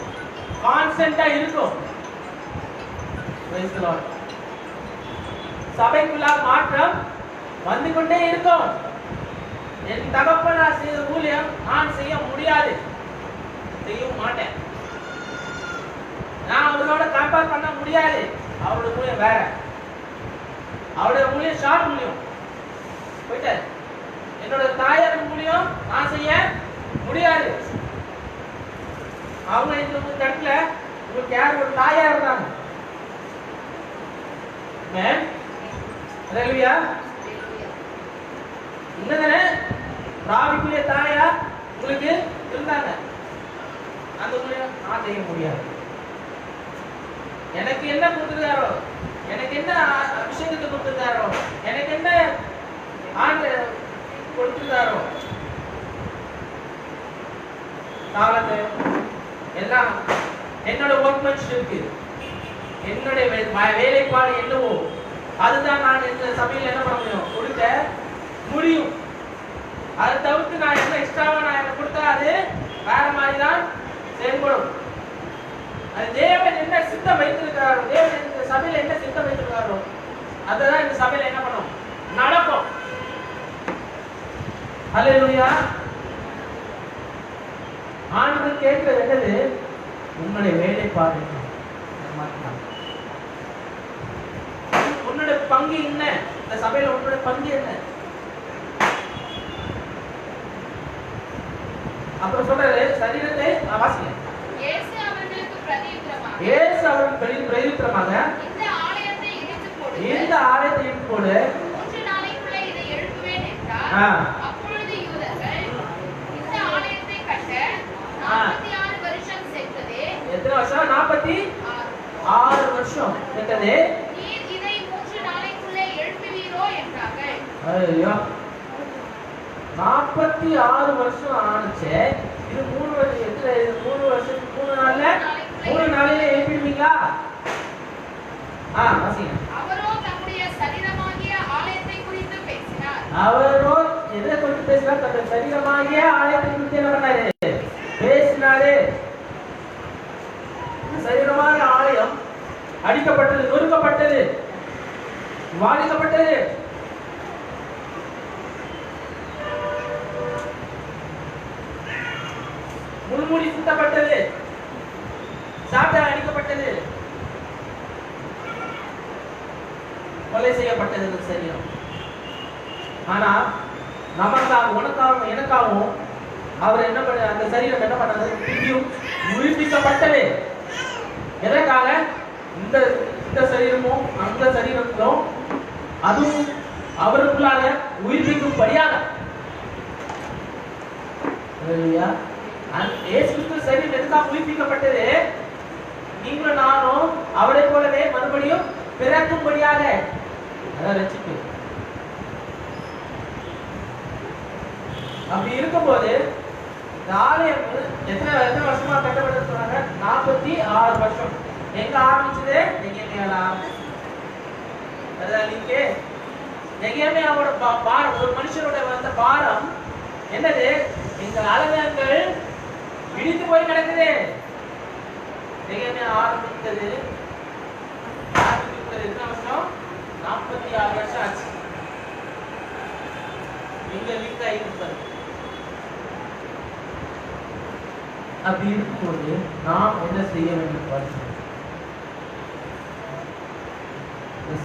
கான்ஸ்டன்டா இருக்கும். சபைக்குள்ளாக மாற்றம் வந்து கொண்டே இருக்கும். என் தகப்பனார் செய்த ஊழியம் நான் செய்ய முடியாது, செய்யவும் மாட்டேன். நான் அவரோட கம்பேர் பண்ண முடியாது. அவரோட ஊழியம் வேற, அவருடைய ஊழியம் ஷார்ட் ஊழியம் போயிட்டாரு. என்னோட தாயார் ஊழியம் நான் செய்ய முடியாது. அவங்க இந்த இடத்துல உங்களுக்கு யார் ஒரு தாயா இருந்தாங்க. இன்னதானே ராவிக்குரிய தாயா உங்களுக்கு இருந்தாங்க. அந்த ஊழியம் நான் செய்ய முடியாது. எனக்கு என்ன கொடுத்துருக்காரோ, எனக்கு என்ன அபிஷேகத்தை கொடுத்துருக்காரோ, எனக்கு என்ன ஆண்டு கொடுத்துருக்காரோ காலத்தை எல்லாம் என்னோட ஒர்க்மேன்ஷிப், என்னுடைய வேலைப்பாடு என்னவோ அதுதான் நான் இந்த சபையில் என்ன பண்ண முடியும், கொடுக்க முடியும். அதை தவிர்த்து நான் என்ன எக்ஸ்ட்ராவா நான் என்ன கொடுத்தா அது வேற மாதிரி தான் செயல்படும். அது தேவன் என்ன சித்தம் வைத்திருக்கிறாரோ, தேவன் இந்த சபையில என்ன சித்தம் வைத்திருக்காரோ அதுதான் இந்த சபையில என்ன பண்ணும், நடக்கும். அல்லேலூயா. ஆண்டவர் கேட்கிறது என்னது, உன்னுடைய வேலைப்பாடு, உன்னுடைய பங்கு என்ன, இந்த சபையில உன்னுடைய பங்கு என்ன. அப்புறம் சொல்றாரு சரீரத்தை வாசிங்க. இயேசு அவர்களுக்கு பிரதியுத்தரமாக இந்த ஆலயத்தை இடித்து போடு, 3 நாளைக்குள்ள இதை எழுப்புவேன் என்றார். அப்பொழுது யூதர்கள் இந்த ஆலயத்தை கட்ட 46 வருஷம் சென்றதே. எத்தனை வருஷம்? 46 வருஷம் சென்றதே. நீர் இதை 3 நாளைக்குள்ள எழுப்புவீரோ என்றார்கள். ஐயோ, 46 வருஷம் ஆனுச்சு. இது 3 வருஷம், எத்தனை 3 வருஷம் 3 நாளில எழுப்பிடுவீங்களா? வாசிங்க. அவரோ தம்முடைய சரீரமாகிய ஆலயத்தை குறித்து பேசினார். அவரோ எதை குறித்து பேசினார்? தன்னுடைய சரீரமாகிய ஆலயத்தை குறித்து என்ன பண்ணாரு? பேசினாரு. சரீரமாகிய ஆலயம் அடிக்கப்பட்டது, நொறுக்கப்பட்டது, வாதிக்கப்பட்டது. முள்முடி சுத்தப்பட்டது, சாட்டை அடிக்கப்பட்டது, கொலை செய்யப்பட்டது இந்த சரீரம். ஆனா நமக்காக, உனக்காகவும் எனக்காகவும் அவர் என்ன பண்ண, அந்த சரீரம் என்ன பண்ணது? திரும்பியும் உயிர்ப்பிக்கப்பட்டது. எதற்காக? இந்த சரீரமும் அந்த சரீரத்திலும் அதுவும் அவருக்குள்ளாக உயிர்ப்பிக்கும்படியாக. இயேசு கிறிஸ்து சரீரம் எதுக்காக உயிர்ப்பிக்கப்பட்டது? நீங்களும் நானும் அவரை போலவே மறுபடியும் பிறக்கும்படியாக. அதான் ரட்சிப்பு. அப்படி இருக்கும்போது இந்த ஆலயம் எத்தனை வருஷமா கட்டப்பட்டு சொன்னாங்க? 46 வருஷம். எங்க ஆரம்பிச்சது? நெகேமியாவோட பாரம், ஒரு மனுஷனோட வந்த பாரம் என்னது? எங்கள் ஆலயங்கள் இடித்து போய் கிடக்குது. நெகேமியா ஆரம்பித்தது எத்தனை வருஷம்? 46 வருஷம் ஆச்சு. இங்க லிங்க் ஆகிருப்பாரு. அப்படி இருக்கும்போது நாம் என்ன செய்ய வேண்டும்?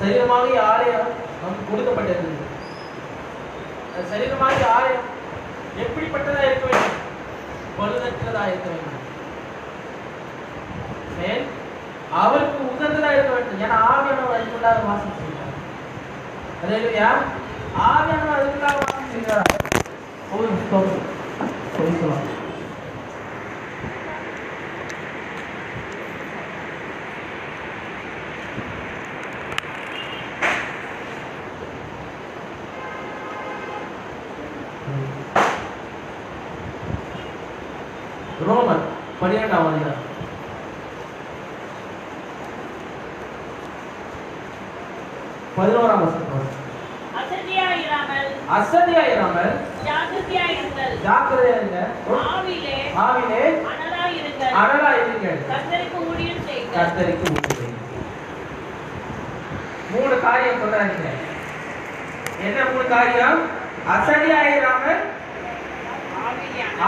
சரீரமாக ஆலயம் நமக்கு கொடுக்கப்பட்டது. சரீரமாக ஆலயம் எப்படிப்பட்டதா இருக்க வேண்டும்? பழுதற்றதா இருக்க வேண்டும். அவருக்கு உகந்ததா இருக்க வேண்டும். ஏன்னா ஆவியானவர் அதுக்குள்ளாக வாசம் செய்கிறார். அல்லேலூயா. ஆவியானவர் அதுக்குள்ளாக வாசம் செய்கிறார். சொல்லலாம். ரோமர் 12ஆம் அதிகாரம் 11ஆம் வசனம். அசதியாயிராமல் ஜாக்கிரதையா இருங்க. ஆவிலே அனலாயிருங்கள். கர்த்தருக்கு ஊழியம் செய்யுங்கள். 3 காரியம் சொல்றாங்க. என்ன 3 காரியம்? அசதியாயிராமல்,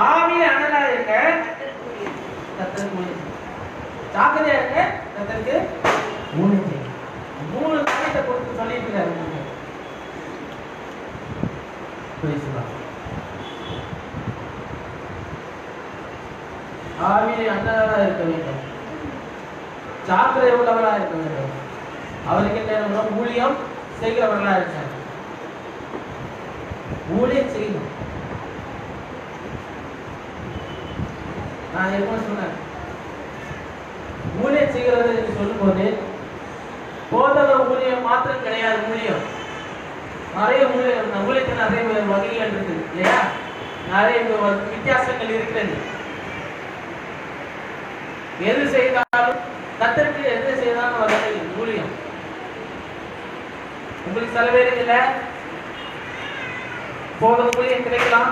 ஆவிலே அனலாயிருங்க, கர்த்தருக்கு ஊழியம் செய்யுங்க. ஜாக்கிரதையா இருங்க, கர்த்தருக்கு ஊழியம் செய்யுங்க. 3 காரியத்தை கொடுத்து சொல்லியிருக்கிறார். ஆவிலே அண்ணனாக இருக்க வேண்டும், ஜாக்கிரதை உள்ளவர்களாக இருக்க வேண்டும். அவருக்கு என்ன? ஊழியம் செய்கிறவர்களாக இருக்காங்க. ஊழியம் செய்யணும். நான் எப்ப சொன்னேன், ஊழியம் செய்கிறது சொல்லும் போது போதக ஊழியம் மாத்திரம் கிடையாது. ஊழியம் நிறைய ஊழியத்தில் நிறைய வகைகள் இருக்கு இல்லையா? நிறைய வித்தியாசங்கள் இருக்கிறது. எது செய்தாலும் கர்த்தருக்கு எது செய்தாலும் வகை ஊழியம். உங்களுக்கு சில பேருக்கு இல்ல போதக ஊழியம் கிடைக்கலாம்,